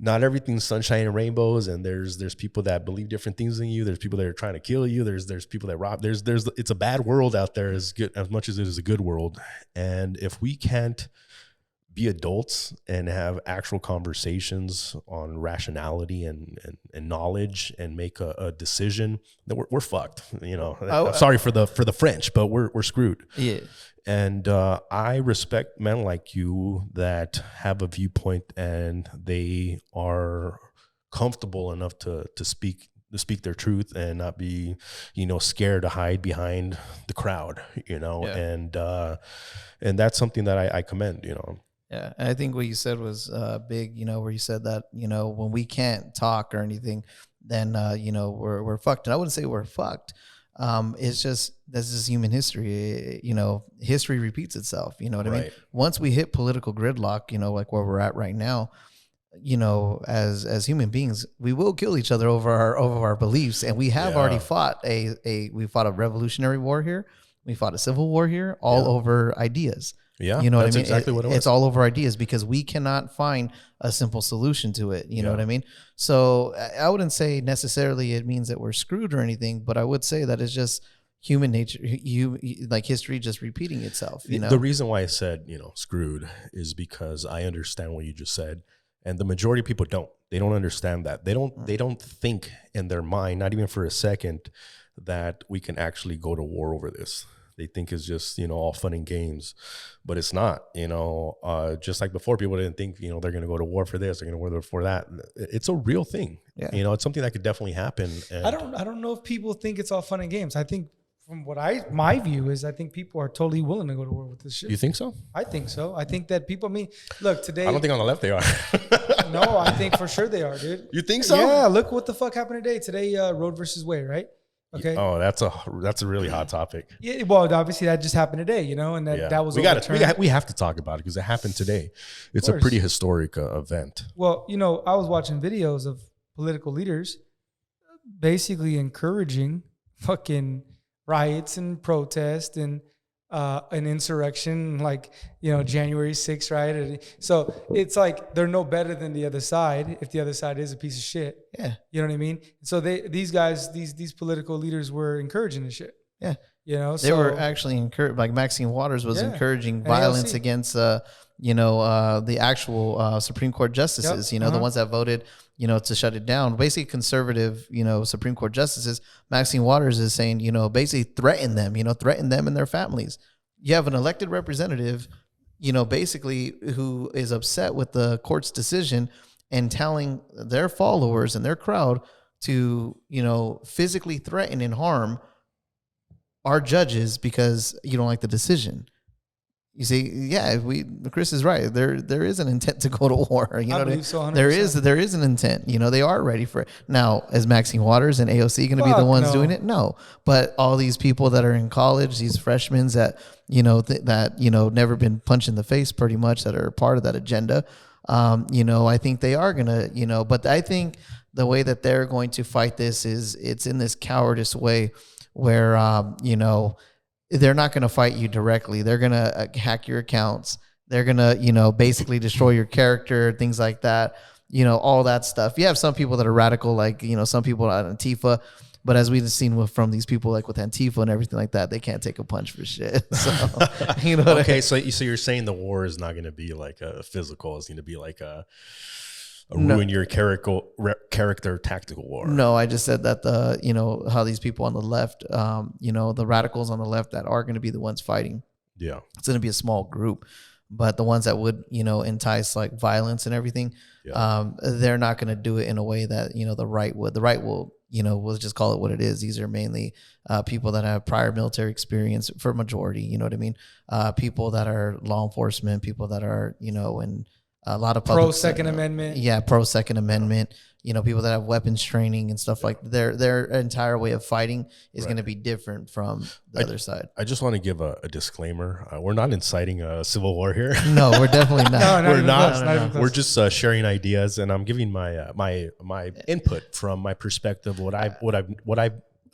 not everything's sunshine and rainbows, and there's people that believe different things than you. There's people that are trying to kill you. There's people that rob. It's a bad world out there as much as it is a good world. And if we can't be adults and have actual conversations on rationality and knowledge and make a decision, then we're fucked. You know, I'm sorry for the French, but we're screwed. Yeah. And I respect men like you that have a viewpoint and they are comfortable enough to speak their truth and not be, you know, scared to hide behind the crowd, you know. Yeah. And that's something that I commend, you know. Yeah, and I think what you said was big, you know, where you said that, you know, when we can't talk or anything, then, you know, we're fucked. And I wouldn't say we're fucked. It's just, this is human history. You know, history repeats itself. You know what I mean? Once we hit political gridlock, you know, like where we're at right now, you know, as human beings, we will kill each other over our beliefs. And we have already fought we fought a revolutionary war here. We fought a civil war here, all over ideas. Yeah, you know what I mean? Exactly what it was. It's all over ideas because we cannot find a simple solution to it. You know what I mean? So I wouldn't say necessarily it means that we're screwed or anything, but I would say that it's just human nature. Like history just repeating itself. You know, the reason why I said, you know, screwed is because I understand what you just said, and the majority of people don't. They don't understand that. They don't think in their mind, not even for a second, that we can actually go to war over this. They think it's just, you know, all fun and games, but it's not, you know, just like before, people didn't think, you know, they're going to go to war for this, they're going to go to war for that. It's a real thing. Yeah. You know, it's something that could definitely happen. And I don't know if people think it's all fun and games. I think from what my view is, I think people are totally willing to go to war with this shit. You think so? I think so. I think that people, I mean, look, today. I don't think on the left they are. No, I think for sure they are, dude. You think so? Yeah. Look what the fuck happened today. Today, Roe versus Wade, right? Okay. Oh, that's a really hot topic. Yeah. Well, obviously that just happened today, you know, and that was we have to talk about it because it happened today. It's a pretty historic event. Well, you know, I was watching videos of political leaders basically encouraging fucking riots and protest and an insurrection, like, you know, January 6th, right? So it's like they're no better than the other side if the other side is a piece of shit. Yeah. You know what I mean? So these guys, these political leaders were encouraging this shit. Yeah. You know, they were actually encouraged, like Maxine Waters was encouraging violence against, you know, the actual Supreme Court justices, you know, the ones that voted, you know, to shut it down. Basically conservative, you know, Supreme Court justices. Maxine Waters is saying, you know, basically threaten them and their families. You have an elected representative, you know, basically who is upset with the court's decision and telling their followers and their crowd to, you know, physically threaten and harm our judges because you don't like the decision. You see, yeah, Chris is right. There is an intent to go to war. You know, there is an intent. You know, they are ready for it. Now, is Maxine Waters and AOC going to be the ones doing it? No, but all these people that are in college, these freshmen that you know that you know never been punched in the face, pretty much, that are part of that agenda. You know, I think they are gonna. You know, but I think the way that they're going to fight this is it's in this cowardice way, where you know. They're not going to fight you directly. They're going to hack your accounts. They're going to, you know, basically destroy your character, things like that, you know, all that stuff. You have some people that are radical, like, you know, some people at Antifa, but as we've seen from these people, like with Antifa and everything like that, they can't take a punch for shit. So, you know. Okay, so you're saying the war is not going to be like a physical. It's going to be like a ruin your character tactical war. No, I just said that you know, how these people on the left, you know, the radicals on the left that are going to be the ones fighting. Yeah. It's going to be a small group, but the ones that would, you know, entice like violence and everything, they're not going to do it in a way that, you know, the right would. The right will, you know, we'll just call it what it is. These are mainly people that have prior military experience for majority, you know what I mean? People that are law enforcement, people that are, you know, and a lot of pro Second Amendment. Yeah, pro Second Amendment. You know, people that have weapons training and stuff like their entire way of fighting is going to be different from the other side. I just want to give a disclaimer. We're not inciting a civil war here. No, we're definitely not. We're not. We're just sharing ideas, and I'm giving my input from my perspective. What I've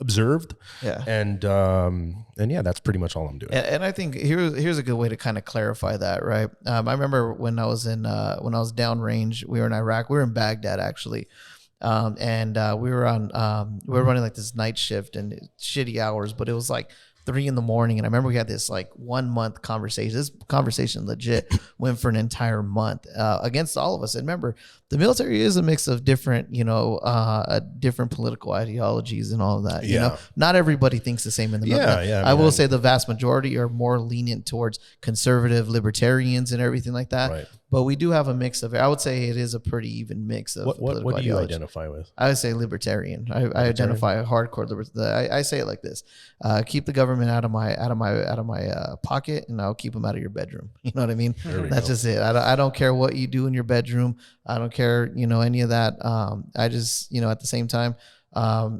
observed. Yeah. And yeah, that's pretty much all I'm doing. And I think here's a good way to kind of clarify that, right? I remember when I was downrange, we were in Iraq, we were in Baghdad actually. And we were running like this night shift and shitty hours, but it was like 3 a.m. And I remember we had this like 1 month conversation. This conversation legit went for an entire month against all of us. And remember, the military is a mix of different, different political ideologies and all of that. You know, not everybody thinks the same in the military. I will say the vast majority are more lenient towards conservative libertarians and everything like that. Right. But we do have a mix of, I would say it is a pretty even mix of what do you identify with? I would say libertarian. I identify a hardcore libertarian. I say it like this: keep the government out of my pocket, and I'll keep them out of your bedroom. You know what I mean? That's just it. I don't care what you do in your bedroom. I don't care, any of that. I just, at the same time,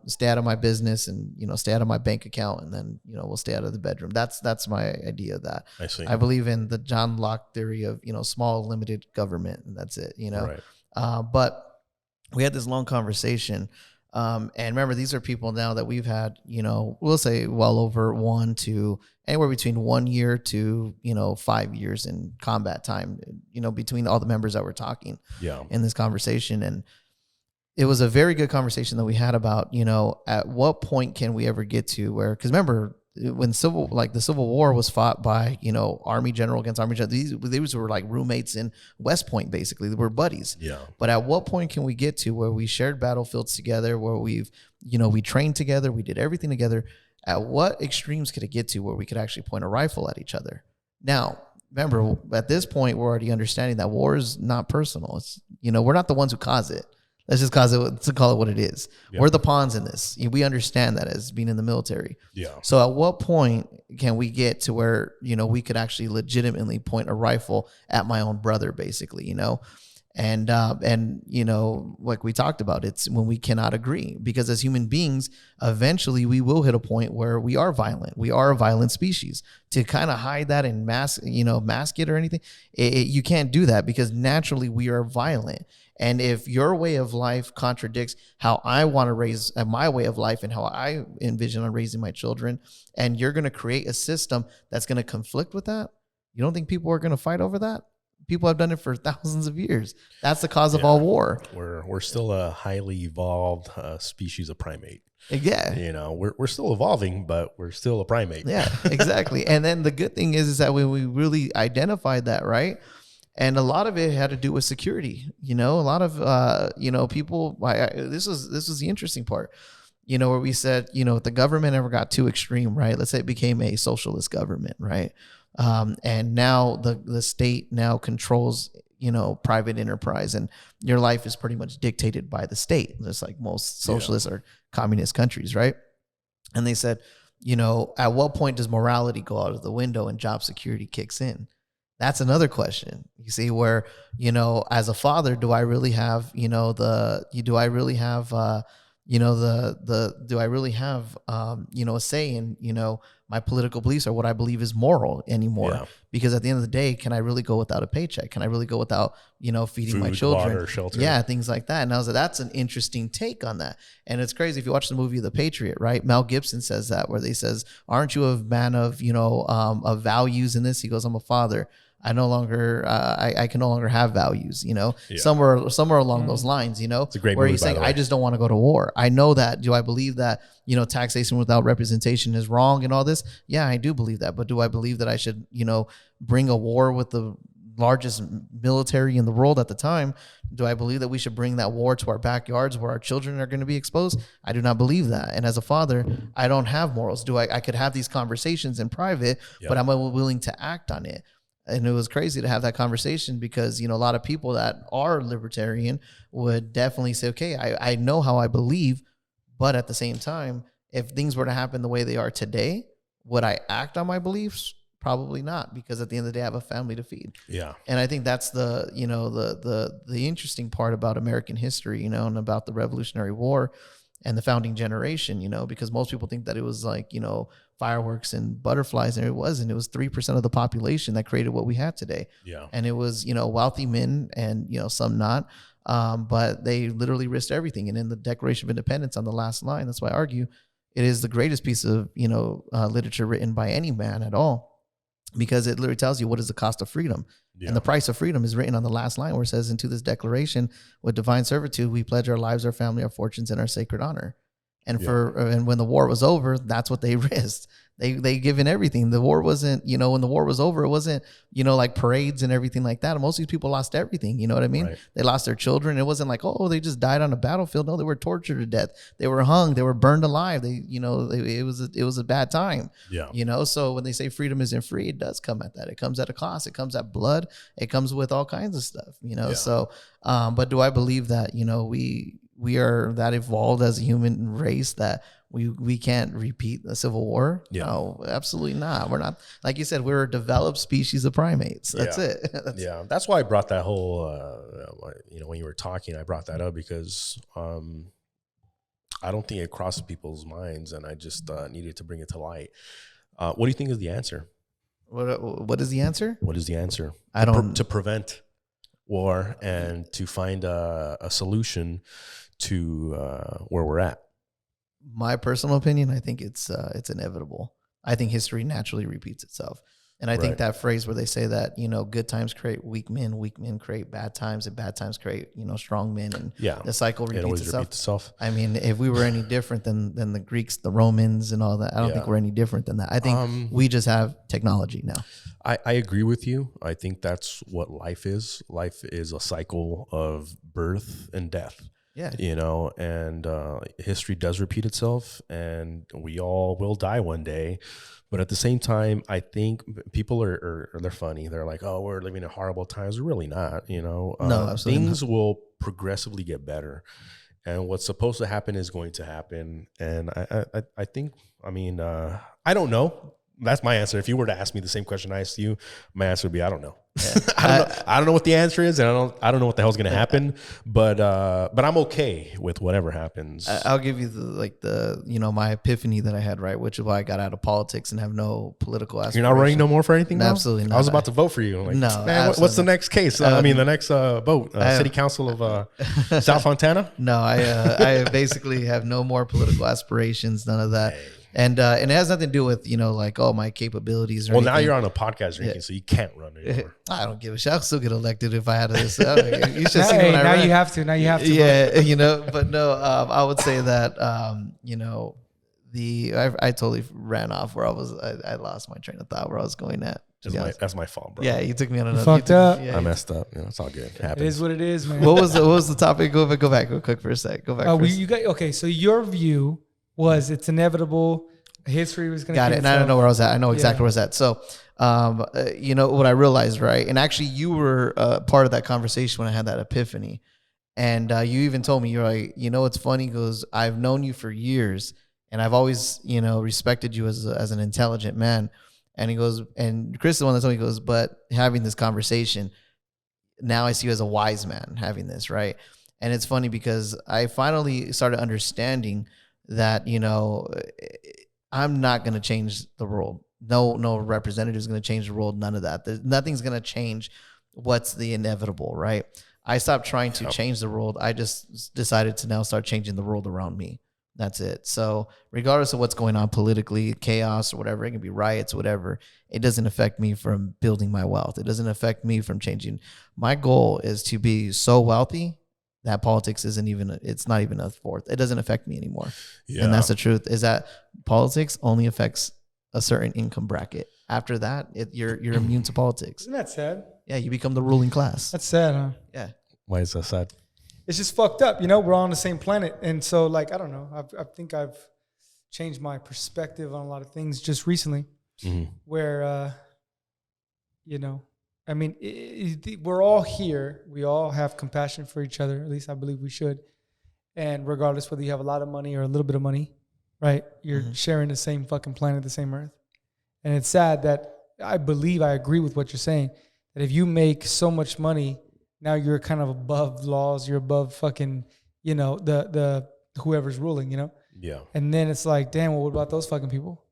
stay out of my business and, stay out of my bank account, and then, we'll stay out of the bedroom. That's my idea of that. I see. I believe in the John Locke theory of, small limited government, and that's it, Right. But we had this long conversation. And remember, these are people now that we've had, we'll say well over anywhere between 1 year to, 5 years in combat time, between all the members that were talking in this conversation. And it was a very good conversation that we had about, at what point can we ever get to where, because remember, when the Civil War was fought by, Army general against Army general, these were like roommates in West Point, basically. They were buddies. Yeah. But at what point can we get to where we shared battlefields together, where we trained together, we did everything together? At what extremes could it get to where we could actually point a rifle at each other? Now, remember, at this point, we're already understanding that war is not personal. It's, we're not the ones who cause it. Let's just call it what it is. Yep. We're the pawns in this. We understand that as being in the military. Yeah. So at what point can we get to where, we could actually legitimately point a rifle at my own brother, basically, And like we talked about, it's when we cannot agree, because as human beings, eventually we will hit a point where we are violent. We are a violent species. To kind of hide that and mask it or anything, you can't do that, because naturally we are violent. And if your way of life contradicts how I want to raise my way of life and how I envision on raising my children, and you're going to create a system that's going to conflict with that, you don't think people are going to fight over that? People have done it for thousands of years. That's the cause of all war. We're still a highly evolved species of primate. Yeah. We're still evolving, but we're still a primate. Yeah, exactly. And then the good thing is that when we really identified that, right? And a lot of it had to do with security. A lot of, people, this was the interesting part, where we said, if the government ever got too extreme, right? Let's say it became a socialist government, right? And now the state now controls, private enterprise, and your life is pretty much dictated by the state, just like most socialist or communist countries, right? And they said, at what point does morality go out of the window and job security kicks in? That's another question. You see, where, as a father, do I really have, do I really have a say in, my political beliefs or what I believe is moral anymore? Yeah. Because at the end of the day, can I really go without a paycheck? Can I really go without, feeding food, my children? Water, shelter. Yeah, things like that. And I was like, that's an interesting take on that. And it's crazy. If you watch the movie The Patriot, right? Mel Gibson says that, where they says, aren't you a man of, of values in this? He goes, I'm a father. I no longer, I can no longer have values, somewhere along those lines, It's a great where movie, he's saying, I just don't want to go to war. I know that. Do I believe that, taxation without representation is wrong and all this? Yeah, I do believe that. But do I believe that I should, bring a war with the largest military in the world at the time? Do I believe that we should bring that war to our backyards where our children are going to be exposed? I do not believe that. And as a father, I don't have morals. I could have these conversations in private, but I'm willing to act on it. And it was crazy to have that conversation, because, a lot of people that are libertarian would definitely say, okay, I know how I believe, but at the same time, if things were to happen the way they are today, would I act on my beliefs? Probably not, because at the end of the day, I have a family to feed. Yeah. And I think that's the interesting part about American history, and about the Revolutionary War and the founding generation, because most people think that it was like, fireworks and butterflies, and it wasn't. It was 3% of the population that created what we have today. Yeah. And it was, wealthy men and, some not, but they literally risked everything. And in the Declaration of Independence, on the last line, that's why I argue, it is the greatest piece of, literature written by any man at all, because it literally tells you what is the cost of freedom. Yeah. And the price of freedom is written on the last line, where it says, into this declaration with divine servitude, we pledge our lives, our family, our fortunes, and our sacred honor. And and when the war was over, that's what they risked. They given everything. The war wasn't, when the war was over, it wasn't, like parades and everything like that. And most of these people lost everything. You know what I mean? Right. They lost their children. It wasn't like, oh, they just died on a battlefield. No, they were tortured to death. They were hung. They were burned alive. It was a bad time. Yeah. So when they say freedom isn't free, it does come at that. It comes at a cost. It comes at blood. It comes with all kinds of stuff. Yeah. So, but do I believe that, we are that evolved as a human race that we can't repeat the Civil War? Yeah. No, absolutely not. We're not, like you said, we're a developed species of primates. That's it. That's why I brought that whole, when you were talking, I brought that up because I don't think it crossed people's minds, and I just needed to bring it to light. What do you think is the answer? What is the answer? What is the answer? To prevent war and to find a solution to where we're at. My personal opinion, I think it's inevitable. I think history naturally repeats itself. And I think that phrase where they say that, good times create weak men create bad times, and bad times create, strong men, and the cycle repeats itself. I mean, if we were any different than the Greeks, the Romans, and all that, I don't think we're any different than that. I think we just have technology now. I agree with you. I think that's what life is. Life is a cycle of birth and death. Yeah. And history does repeat itself, and we all will die one day. But at the same time, I think people they're funny. They're like, oh, we're living in horrible times. We're really not, No, absolutely things not. Will progressively get better. And what's supposed to happen is going to happen. And I think, I don't know. That's my answer. If you were to ask me the same question I asked you, my answer would be, I don't know. Yeah. I don't know what the answer is, and I don't know what the hell's going to happen, but I'm okay with whatever happens. I'll give you my epiphany that I had, right, which is why I got out of politics and have no political aspirations. You're not running no more for anything now? Absolutely not. I was about to vote for you. Like, no, man, what's the next case? The next vote, City Council of South Fontana? No, I basically have no more political aspirations, none of that. Hey. And it has nothing to do with, my capabilities. Well, now you're on a podcast drinking, so you can't run anymore. I don't give a shit. I'll still get elected if I had this. You should see when I run. You have to. Now you have to. Yeah, but no, I would say that, I totally ran off where I lost my train of thought where I was going at. That's my fault, bro. Yeah, you took me on another. Fucked up. I messed up. It's all good. It happens. It is what it is, man. What was the topic? Go back real quick for a sec. Go back. Okay, so your view was it's inevitable. History was going to got it. And I don't know where I was at. I know exactly where I was at. So, what I realized, right? And actually, you were part of that conversation when I had that epiphany. And you even told me, you're like, what's funny? Goes, I've known you for years, and I've always, respected you as an intelligent man. And he goes, and Chris is the one that told me, he goes, but having this conversation, now I see you as a wise man having this, right? And it's funny because I finally started understanding that, I'm not going to change the world. No representative is going to change the world. None of that. Nothing's going to change what's the inevitable, right? I stopped trying to change the world. I just decided to now start changing the world around me. That's it. So regardless of what's going on politically, chaos or whatever, it can be riots, whatever, it doesn't affect me from building my wealth. It doesn't affect me from changing. My goal is to be so wealthy that politics it's not even a fourth. It doesn't affect me anymore. Yeah. And that's the truth, is that politics only affects a certain income bracket. After that, you're immune to politics. Isn't that sad? Yeah, you become the ruling class. That's sad, huh? Yeah. Why is that sad? It's just fucked up. We're all on the same planet. And so, I don't know. I think I've changed my perspective on a lot of things just recently, where, we're all here. We all have compassion for each other. At least I believe we should. And regardless whether you have a lot of money or a little bit of money, right? You're sharing the same fucking planet, the same earth. And it's sad that I agree with what you're saying, that if you make so much money, now you're kind of above laws. You're above fucking, the whoever's ruling, Yeah. And then it's like, damn, well, what about those fucking people?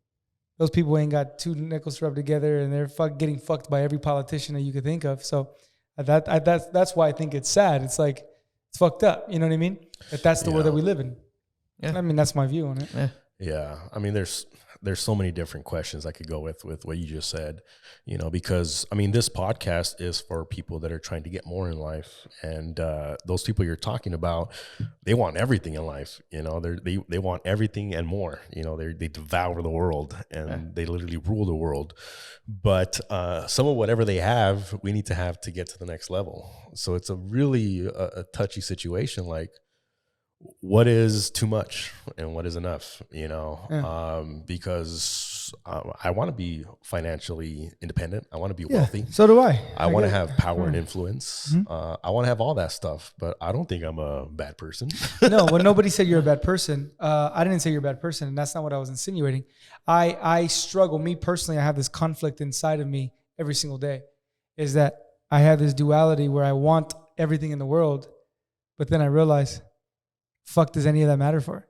Those people ain't got two nickels rubbed together, and they're getting fucked by every politician that you could think of. So that's why I think it's sad. It's like, it's fucked up. You know what I mean? That's the world that we live in. Yeah. That's my view on it. Yeah, I mean, there's so many different questions I could go with what you just said, because I mean, this podcast is for people that are trying to get more in life, and those people you're talking about, they want everything in life. They want everything and more. They devour the world and they literally rule the world. But some of whatever they have, we need to have to get to the next level. So it's a really a touchy situation. Like, what is too much and what is enough, because I want to be financially independent. I want to be wealthy. So do I. I want to have power and influence. I want to have all that stuff, but I don't think I'm a bad person. No, well, nobody said you're a bad person. I didn't say you're a bad person, and that's not what I was insinuating. I struggle, me personally, I have this conflict inside of me every single day, is that I have this duality where I want everything in the world, but then I realize, fuck, does any of that matter for?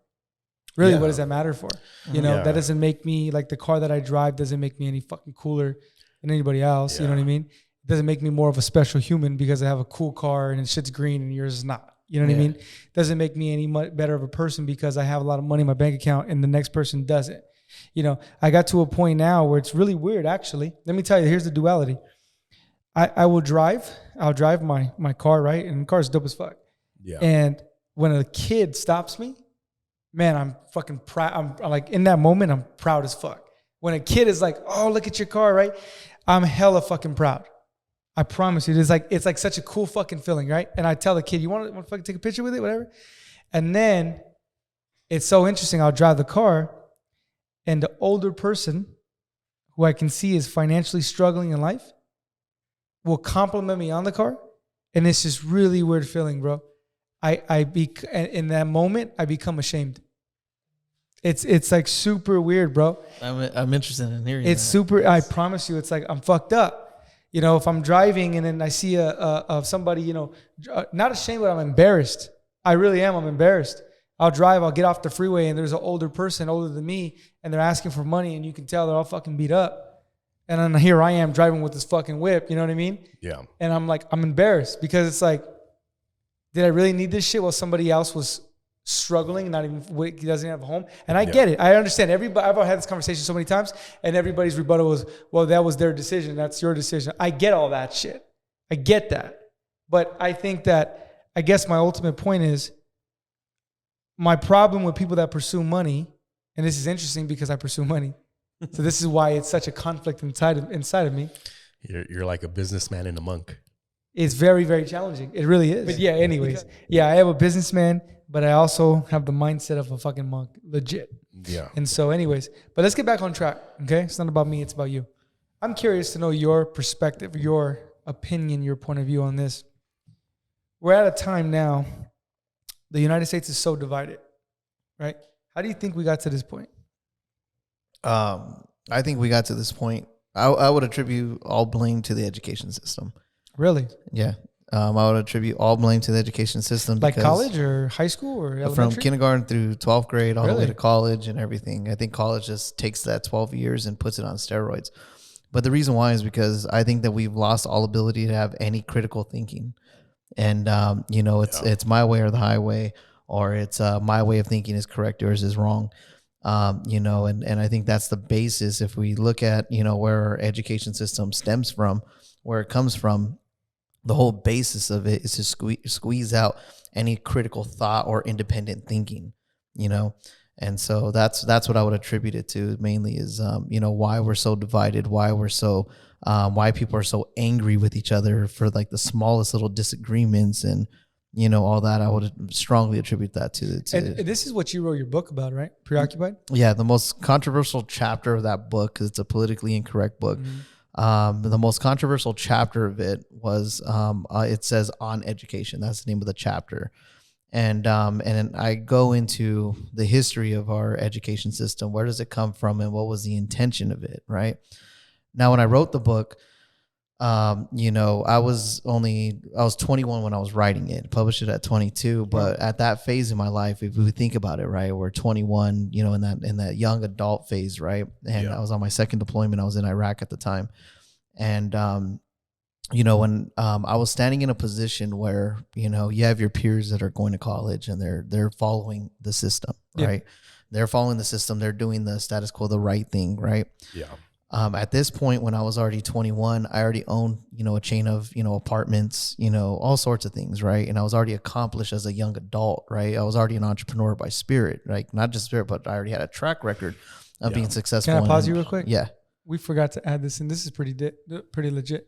Really, what does that matter for? That doesn't make me, like, the car that I drive doesn't make me any fucking cooler than anybody else. You know what I mean? It doesn't make me more of a special human because I have a cool car and shit's green and yours is not. You know what I mean? It doesn't make me any better of a person because I have a lot of money in my bank account and the next person doesn't. I got to a point now where it's really weird, actually. Let me tell you, here's the duality. I'll drive my car, right? And the car is dope as fuck. Yeah. And when a kid stops me, man, I'm fucking proud. I'm like, in that moment, I'm proud as fuck. When a kid is like, oh, look at your car, right? I'm hella fucking proud. I promise you. It's like such a cool fucking feeling, right? And I tell the kid, you want to fucking take a picture with it, whatever? And then it's so interesting. I'll drive the car and the older person who I can see is financially struggling in life will compliment me on the car. And it's just really weird feeling, bro. In that moment, I become ashamed. It's like super weird, bro. I'm interested in hearing. It's super. I promise you, it's like I'm fucked up. If I'm driving and then I see somebody, not ashamed, but I'm embarrassed. I really am. I'm embarrassed. I'll drive. I'll get off the freeway and there's an older person, older than me, and they're asking for money, and you can tell they're all fucking beat up. And then here I am driving with this fucking whip. You know what I mean? Yeah. And I'm like, I'm embarrassed because it's like, did I really need this shit while somebody else was struggling, he doesn't have a home? And I get it. I understand. I've had this conversation so many times, and everybody's rebuttal was, well, that was their decision. That's your decision. I get all that shit. I get that. But I think that, I guess my ultimate point is, my problem with people that pursue money, and this is interesting because I pursue money, so this is why it's such a conflict inside of me. You're like a businessman and a monk. It's very, very challenging. It really is. But anyways. Yeah, I am a businessman, but I also have the mindset of a fucking monk. Legit. Yeah. And so anyways, but let's get back on track, okay? It's not about me, it's about you. I'm curious to know your perspective, your opinion, your point of view on this. We're at a time now, the United States is so divided, right? How do you think we got to this point? I think we got to this point. I would attribute all blame to the education system. Really? Yeah. I would attribute all blame to the education system. Like college or high school or elementary? From kindergarten through 12th grade all the way to college and everything. I think college just takes that 12 years and puts it on steroids. But the reason why is because I think that we've lost all ability to have any critical thinking. And, it's my way or the highway, or it's my way of thinking is correct, yours is wrong. And I think that's the basis. If we look at, where our education system stems from, where it comes from, the whole basis of it is to squeeze out any critical thought or independent thinking, And so that's what I would attribute it to mainly is, why we're so divided, why we're so, why people are so angry with each other for like the smallest little disagreements and, all that. I would strongly attribute that to and this is what you wrote your book about, right? Preoccupied? Yeah. The most controversial chapter of that book, because it's a politically incorrect book. Mm-hmm. The most controversial chapter of it was, it says on education. That's the name of the chapter. And I go into the history of our education system. Where does it come from and what was the intention of it? Right now, when I wrote the book, I was 21 when I was writing it, published it at 22. But at that phase in my life, if we think about it, right, we're 21, in that young adult phase, right? And I was on my second deployment. I was in Iraq at the time. And, when I was standing in a position where, you have your peers that are going to college and they're following the system, right? They're following the system. They're doing the status quo, the right thing, right? Yeah. At this point, when I was already 21, I already owned, a chain of, apartments, all sorts of things, right? And I was already accomplished as a young adult, right? I was already an entrepreneur by spirit, right? Not just spirit, but I already had a track record of being successful. Can I pause you real quick? Yeah. We forgot to add this in. This is pretty legit.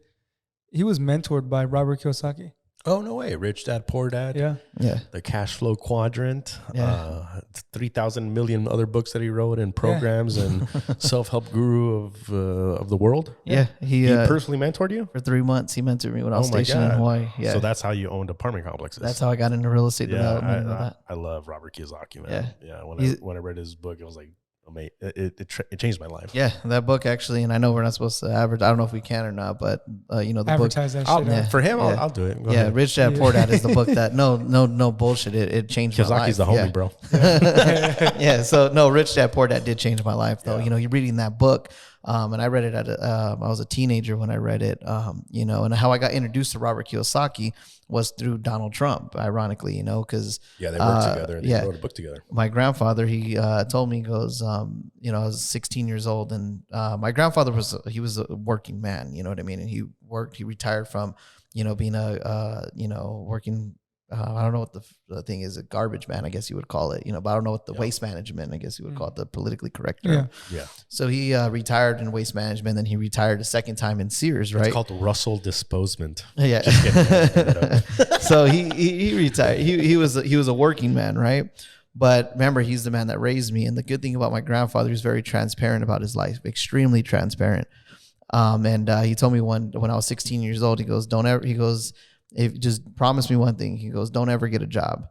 He was mentored by Robert Kiyosaki. Oh, no way. Rich Dad, Poor Dad. Yeah. Yeah. The Cash Flow Quadrant. Yeah. 3,000 million other books that he wrote and programs and self-help guru of the world. Yeah. He personally mentored you? For 3 months. He mentored me when I was stationed in Hawaii. Yeah. So that's how you owned apartment complexes. That's how I got into real estate development. I love Robert Kiyosaki, man. Yeah. When I read his book, it was like, it changed my life. Yeah, that book actually, and I know we're not supposed to advertise. I don't know if we can or not, but the advertise book. That shit for him, I'll do it. Go ahead. Rich Dad Poor Dad is the book that no bullshit. It changed my life. Kiyosaki's the homie, bro. Yeah. So no, Rich Dad Poor Dad did change my life, though. Yeah. You're reading that book, and I read it I was a teenager when I read it. And how I got introduced to Robert Kiyosaki was through Donald Trump, ironically, because they worked together and they wrote a book together. My grandfather, he told me, he goes, I was 16 years old, and my grandfather was a working man, you know what I mean? And he retired from, being working, I don't know what the thing is, a garbage man, I guess you would call it, but I don't know what the waste management, I guess you would call it, the politically correct term. Yeah. So he retired in waste management, then he retired a second time in Sears, right? It's called Russell Disposement. Yeah. So he retired. He was a working man, right? But remember, he's the man that raised me. And the good thing about my grandfather, he's very transparent about his life, extremely transparent. And he told me when I was 16 years old, he goes, if just promise me one thing. He goes, don't ever get a job.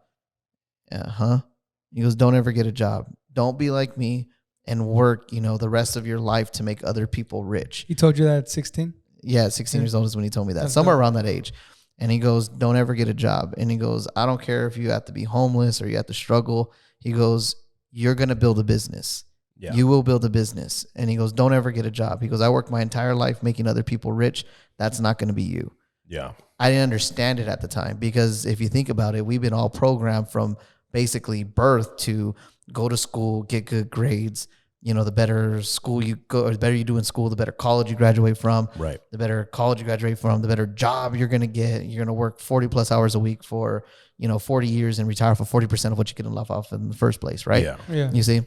He goes, don't ever get a job. Don't be like me and work, the rest of your life to make other people rich. He told you that at 16? Yeah, 16 years old is when he told me that. Somewhere around that age. And he goes, don't ever get a job. And he goes, I don't care if you have to be homeless or you have to struggle. He goes, you're going to build a business. Yeah. You will build a business. And he goes, don't ever get a job. He goes, I worked my entire life making other people rich. That's not going to be you. Yeah. I didn't understand it at the time, because if you think about it, we've been all programmed from basically birth to go to school, get good grades. The better school you go, or the better you do in school, the better college you graduate from. Right. The better college you graduate from, the better job you're going to get. You're going to work 40 plus hours a week for, 40 years and retire for 40% of what you get in life off in the first place. Right. Yeah. You see?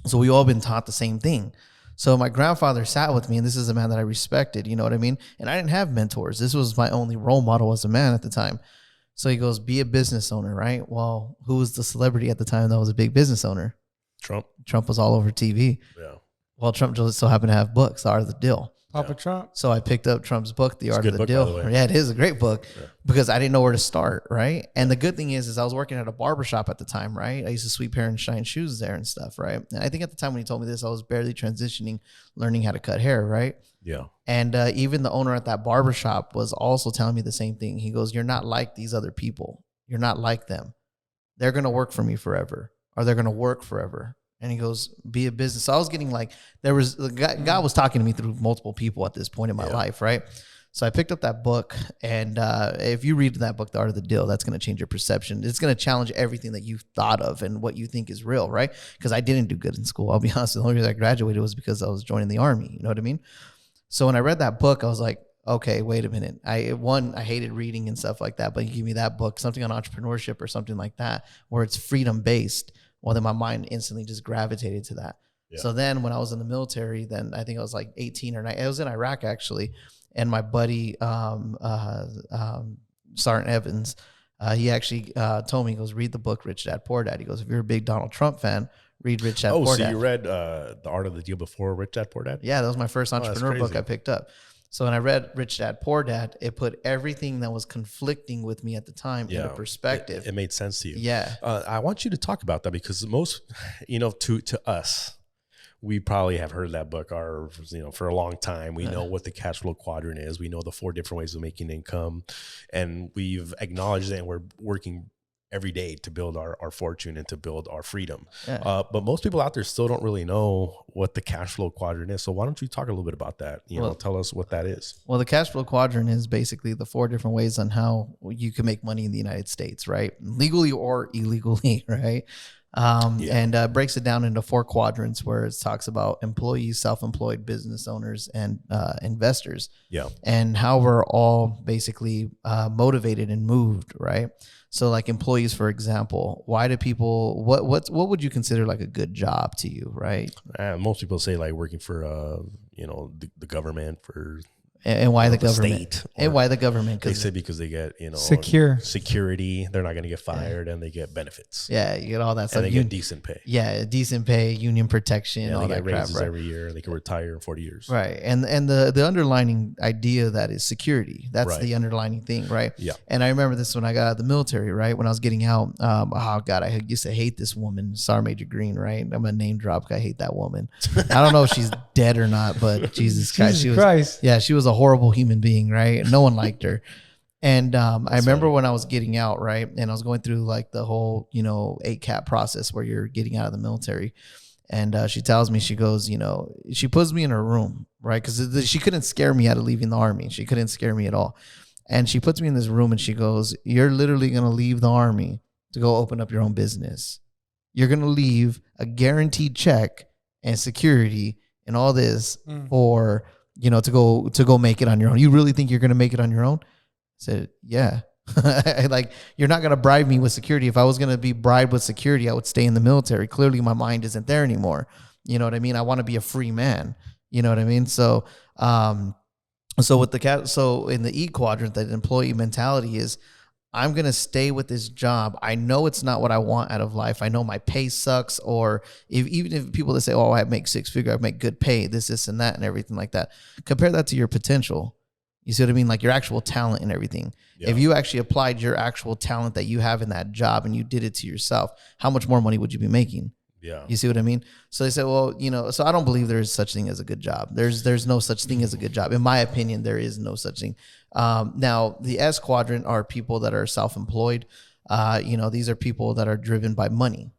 So we all been taught the same thing. So my grandfather sat with me, and this is a man that I respected, you know what I mean? And I didn't have mentors. This was my only role model as a man at the time. So he goes, be a business owner, right? Well, who was the celebrity at the time that was a big business owner? Trump was all over TV. Yeah. Well, Trump just so happened to have books, The Art of the Deal. Papa Trump. So I picked up Trump's book, The Art of the Deal. Yeah, it is a great book because I didn't know where to start, right? And the good thing is I was working at a barbershop at the time, right? I used to sweep hair and shine shoes there and stuff, right? And I think at the time when he told me this, I was barely transitioning, learning how to cut hair, right? Yeah. And even the owner at that barbershop was also telling me the same thing. He goes, you're not like these other people. You're not like them. They're going to work for me forever, or they're going to work forever. And he goes, be a business. So I was getting God was talking to me through multiple people at this point in my life, right? So I picked up that book, and if you read that book, The Art of the Deal, that's going to change your perception. It's going to challenge everything that you've thought of and what you think is real, right? Because I didn't do good in school. I'll be honest. The only reason I graduated was because I was joining the Army. You know what I mean? So when I read that book, I was like, okay, wait a minute. I hated reading and stuff like that, but you give me that book, something on entrepreneurship or something like that, where it's freedom-based. Well, then my mind instantly just gravitated to that. Yeah. So then when I was in the military, then I think I was like 18 or 19. I was in Iraq, actually. And my buddy, Sergeant Evans, he actually told me, he goes, read the book, Rich Dad, Poor Dad. He goes, if you're a big Donald Trump fan, read Rich Dad, Poor Dad. Oh, so you read The Art of the Deal before Rich Dad, Poor Dad? Yeah, that was my first entrepreneur book I picked up. So when I read Rich Dad, Poor Dad, it put everything that was conflicting with me at the time into perspective. It made sense to you. Yeah. I want you to talk about that, because most, to us, we probably have heard that book for a long time. We know what the cash flow quadrant is. We know the 4 different ways of making income, and we've acknowledged that, and we're working every day to build our fortune and to build our freedom. Yeah. But most people out there still don't really know what the cash flow quadrant is. So why don't you talk a little bit about that? Tell us what that is. Well, the cash flow quadrant is basically the 4 different ways on how you can make money in the United States, right? Legally or illegally, right? and breaks it down into 4 quadrants where it talks about employees, self-employed, business owners, and investors. Yeah. And how we're all basically motivated and moved, right? So like employees, for example, why do people, what would you consider like a good job to you, right? Most people say like working for, the government for. And why the government? State, and why the government? They say because they get, security. They're not going to get fired, and they get benefits. Yeah, you get all that stuff. And they get decent pay. Yeah, decent pay, union protection, all they that get raises crap, right? every year. They can retire in 40 years. Right. And the underlining idea that is security. That's Right. the underlining thing, right? Yeah. And I remember this when I got out of the military, right? When I was getting out, oh God, I used to hate this woman, Sergeant Major Green, right? I'm gonna name drop. I hate that woman. I don't know if she's dead or not, but Jesus Christ, she was a horrible human being, right? No one liked her. And I remember when I was getting out, right? And I was going through like the whole, 8-cap process where you're getting out of the military. And she tells me, she goes, she puts me in her room, right? Because she couldn't scare me out of leaving the Army. She couldn't scare me at all. And she puts me in this room and she goes, you're literally going to leave the Army to go open up your own business. You're going to leave a guaranteed check and security and all this for, to go make it on your own. You really think you're going to make it on your own? I said, yeah. Like, you're not going to bribe me with security. If I was going to be bribed with security, I would stay in the military. Clearly my mind isn't there anymore. You know what I mean? I want to be a free man. You know what I mean? So, so in the E quadrant, that employee mentality is, I'm going to stay with this job. I know it's not what I want out of life. I know my pay sucks. Or even if people that say, oh, I make 6-figure, I make good pay, this and that and everything like that. Compare that to your potential. You see what I mean? Like your actual talent and everything. Yeah. If you actually applied your actual talent that you have in that job and you did it to yourself, how much more money would you be making? Yeah. You see what I mean? So they say, well, so I don't believe there is such thing as a good job. There's no such thing as a good job. In my opinion, there is no such thing. Now the S quadrant are people that are self-employed. These are people that are driven by money,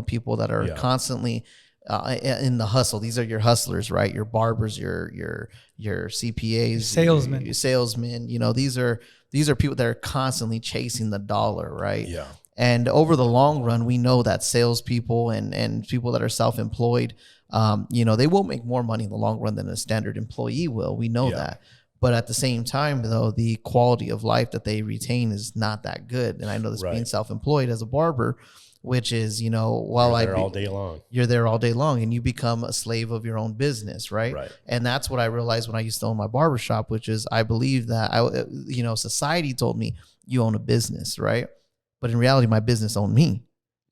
people that are constantly in the hustle. These are your hustlers, right? Your barbers, your CPAs, your salesmen. These are people that are constantly chasing the dollar, right? Yeah. And over the long run, we know that salespeople and people that are self-employed, they will make more money in the long run than a standard employee will. We know that. But at the same time, though, the quality of life that they retain is not that good. And I know this being self-employed as a barber, which is, while you're there all day long. You're there all day long and you become a slave of your own business, right? Right. And that's what I realized when I used to own my barbershop, which is I believe that, society told me you own a business, right? But in reality, my business owned me.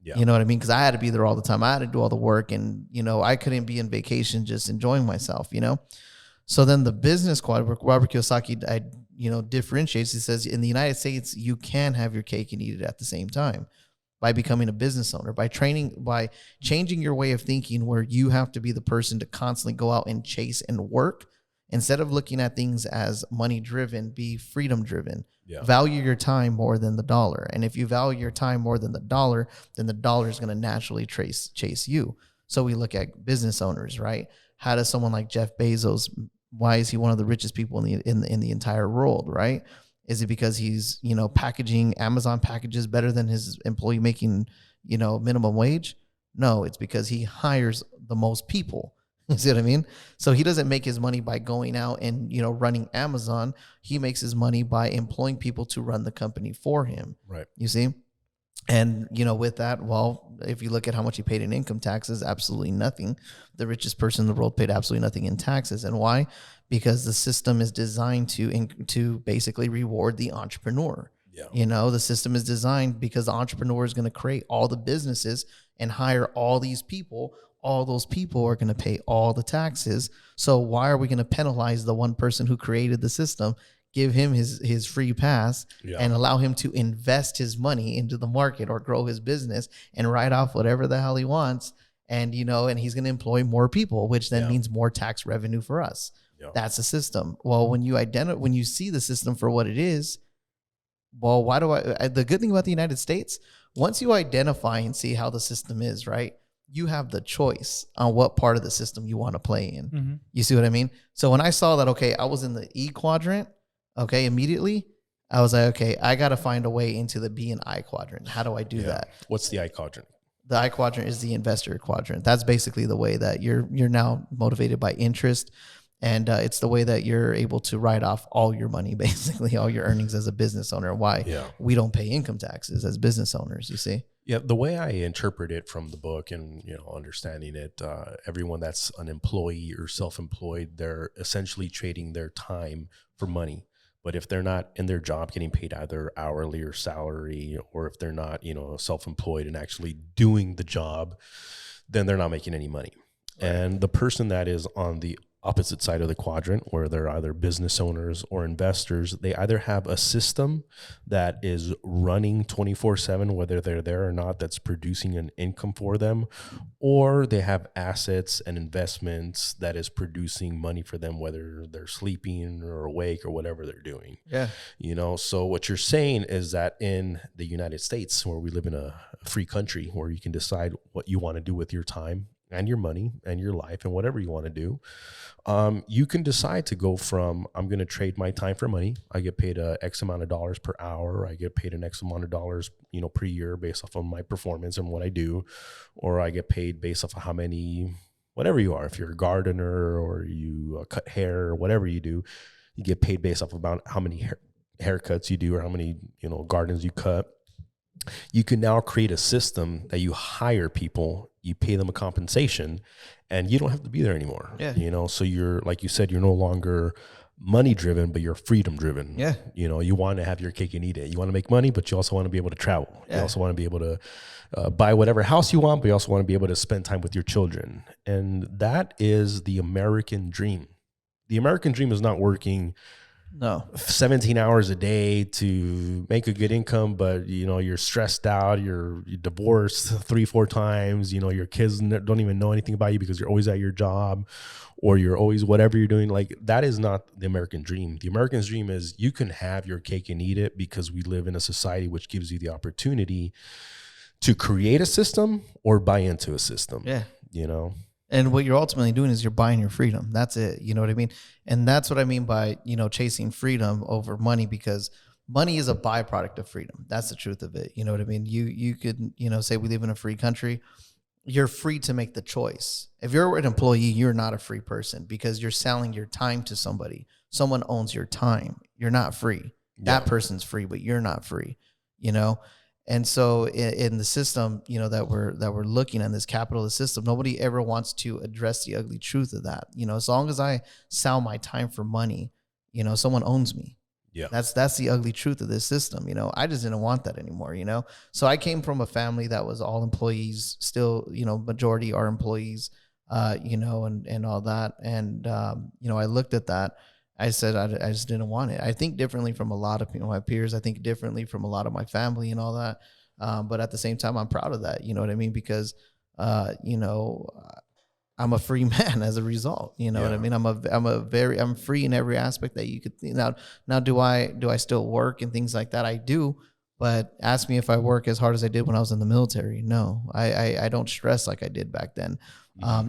Yeah. You know what I mean? Because I had to be there all the time. I had to do all the work and, I couldn't be in vacation just enjoying myself, So then the business quadrant, Robert Kiyosaki, differentiates. He says in the United States, you can have your cake and eat it at the same time by becoming a business owner, by changing your way of thinking where you have to be the person to constantly go out and chase and work. Instead of looking at things as money driven, be freedom driven. Yeah. Value your time more than the dollar. And if you value your time more than the dollar, then the dollar is going to naturally chase you. So we look at business owners, right? How does someone like Jeff Bezos, why is he one of the richest people in the entire world, right? Is it because he's, packaging Amazon packages better than his employee making, minimum wage? No, it's because he hires the most people. You see what I mean? So he doesn't make his money by going out and, running Amazon. He makes his money by employing people to run the company for him. Right. You see? And, with that, well, if you look at how much he paid in income taxes, absolutely nothing. The richest person in the world paid absolutely nothing in taxes. And why? Because the system is designed to basically reward the entrepreneur. Yeah. The system is designed because the entrepreneur is going to create all the businesses and hire all these people. All those people are going to pay all the taxes. So why are we going to penalize the one person who created the system, give him his free pass and allow him to invest his money into the market or grow his business and write off whatever the hell he wants? And, and he's going to employ more people, which then means more tax revenue for us. Yeah. That's the system. Well, when you see the system for what it is, well, the good thing about the United States, once you identify and see how the system is, right? You have the choice on what part of the system you want to play in. Mm-hmm. You see what I mean? So when I saw that, okay, I was in the E quadrant, okay, immediately I was like, okay, I got to find a way into the B and I quadrant. How do I do that? What's the I quadrant? The I quadrant is the investor quadrant. That's basically the way that you're now motivated by interest. And it's the way that you're able to write off all your money, basically all your earnings as a business owner. Why we don't pay income taxes as business owners, you see? Yeah, the way I interpret it from the book and, understanding it, everyone that's an employee or self-employed, they're essentially trading their time for money. But if they're not in their job getting paid either hourly or salary, or if they're not, self-employed and actually doing the job, then they're not making any money. Right. And the person that is on the opposite side of the quadrant, where they're either business owners or investors, they either have a system that is running 24/7, whether they're there or not, that's producing an income for them, or they have assets and investments that is producing money for them, whether they're sleeping or awake or whatever they're doing. Yeah. So what you're saying is that in the United States, where we live in a free country where you can decide what you want to do with your time and your money and your life and whatever you want to do, you can decide to go from, I'm going to trade my time for money. I get paid X amount of dollars per hour. I get paid an X amount of dollars, per year based off of my performance and what I do. Or I get paid based off of how many, whatever you are. If you're a gardener or you cut hair or whatever you do, you get paid based off about how many haircuts you do or how many, gardens you cut. You can now create a system that you hire people, you pay them a compensation, and you don't have to be there anymore. Yeah. So you're, like you said, you're no longer money driven, but you're freedom driven. Yeah. You want to have your cake and eat it. You want to make money, but you also want to be able to travel. Yeah. You also want to be able to buy whatever house you want, but you also want to be able to spend time with your children. And that is the American dream. The American dream is not working 17 hours a day to make a good income, but you're stressed out, you're divorced 3-4 times, your kids don't even know anything about you because you're always at your job or you're always whatever you're doing. Like, that is not the American dream. The American dream is you can have your cake and eat it, because we live in a society which gives you the opportunity to create a system or buy into a system. Yeah. And what you're ultimately doing is you're buying your freedom. That's it. You know what I mean? And that's what I mean by, chasing freedom over money, because money is a byproduct of freedom. That's the truth of it. You know what I mean? You could, say we live in a free country. You're free to make the choice. If you're an employee, you're not a free person, because you're selling your time to somebody. Someone owns your time. You're not free. Yeah. That person's free, but you're not free, And so in the system, that we're looking at, this capitalist system, nobody ever wants to address the ugly truth of that. As long as I sell my time for money, someone owns me. Yeah. That's the ugly truth of this system. I just didn't want that anymore, So I came from a family that was all employees, still, majority are employees, and all that. And, I looked at that. I said, I just didn't want it. I think differently from a lot of my peers. I think differently from a lot of my family and all that. But at the same time, I'm proud of that. You know what I mean? Because, I'm a free man as a result. You know what I mean? I'm free in every aspect that you could think. Now, do I still work and things like that? I do. But ask me if I work as hard as I did when I was in the military. No, I don't stress like I did back then.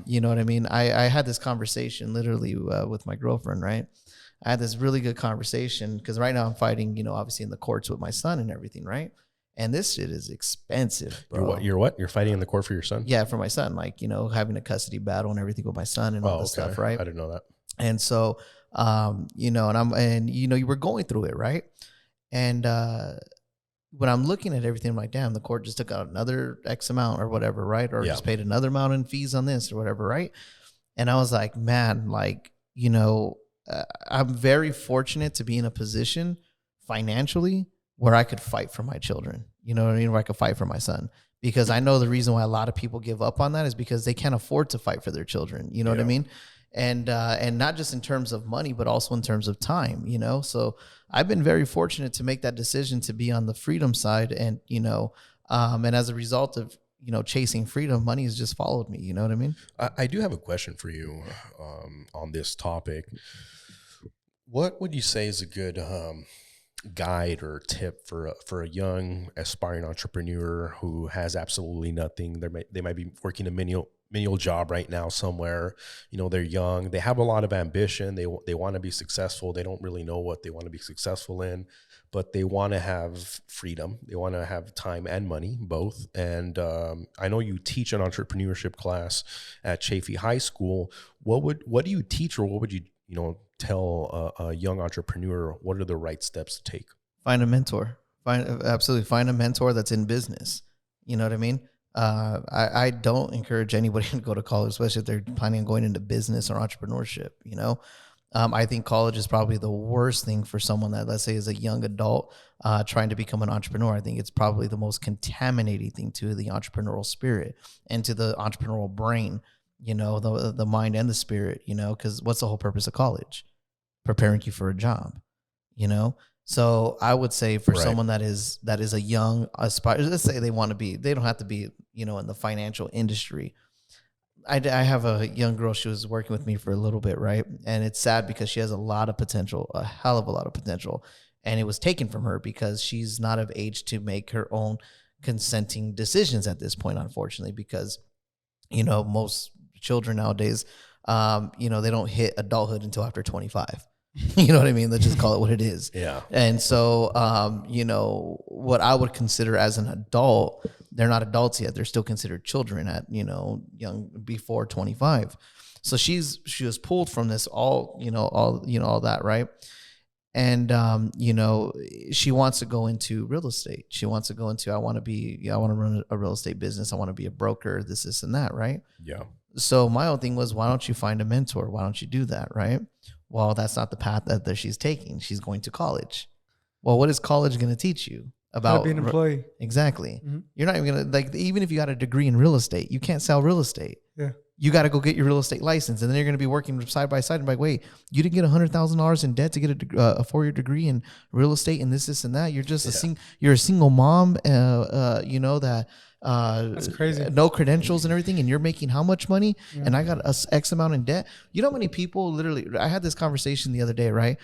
You know what I mean? I had this conversation literally with my girlfriend, right? I had this really good conversation because right now I'm fighting, obviously in the courts with my son and everything, right? And this shit is expensive, bro. You're what? You're fighting in the court for your son? Yeah, for my son. Like, having a custody battle and everything with my son and all this stuff, right? I didn't know that. And so, you were going through it, right? And when I'm looking at everything, I'm like, damn, the court just took out another X amount or whatever, right? Or just paid another amount in fees on this or whatever, right? And I was like, man, like, I'm very fortunate to be in a position financially where I could fight for my children, where I could fight for my son, because I know the reason why a lot of people give up on that is because they can't afford to fight for their children. You know what I mean? And not just in terms of money, but also in terms of time, so I've been very fortunate to make that decision to be on the freedom side. And, and as a result of, chasing freedom, money has just followed me. You know what I mean? I do have a question for you on this topic. What would you say is a good guide or tip for a young aspiring entrepreneur who has absolutely nothing? They might be working a menial job right now somewhere. You know, they're young, they have a lot of ambition, they want to be successful, they don't really know what they want to be successful in, but they want to have freedom, they want to have time and money, both. And I know you teach an entrepreneurship class at Chaffee High School. What do you teach, or what would you tell a young entrepreneur? What are the right steps to take? Find a mentor. Find a mentor that's in business. You know what I mean? I don't encourage anybody to go to college, especially if they're planning on going into business or entrepreneurship. You know, I think college is probably the worst thing for someone that, let's say, is a young adult trying to become an entrepreneur. I think it's probably the most contaminating thing to the entrepreneurial spirit and to the entrepreneurial brain. You know, the mind and the spirit. You know, because what's the whole purpose of college? Preparing you for a job. You know. So I would say for someone that is a young aspire, let's say they don't have to be, you know, in the financial industry. I have a young girl, she was working with me for a little bit, right? And it's sad because she has a lot of potential, a hell of a lot of potential. And it was taken from her because she's not of age to make her own consenting decisions at this point, unfortunately, because, you know, most children nowadays, you know, they don't hit adulthood until after 25. You know what I mean? Let's just call it what it is. Yeah. And so, you know, what I would consider as an adult, they're not adults yet. They're still considered children at, you know, young before 25. So she was pulled from this all that. Right. And, you know, she wants to go into real estate. She wants to go into, I want to run a real estate business. I want to be a broker, this and that. Right. Yeah. So my own thing was, why don't you find a mentor? Why don't you do that? Right. Well, that's not the path that she's taking. She's going to college. Well, what is college going to teach you about being an employee? Exactly. Mm-hmm. You're not even going to, even if you got a degree in real estate, you can't sell real estate. Yeah. You got to go get your real estate license, and then you're going to be working side by side. And like, wait, you didn't get $100,000 in debt to get a 4-year degree in real estate and this and that. You're just you're a single mom. You know that. That's crazy. No credentials and everything, and you're making how much money? Yeah. And I got X amount in debt. You know how many people literally? I had this conversation the other day, right?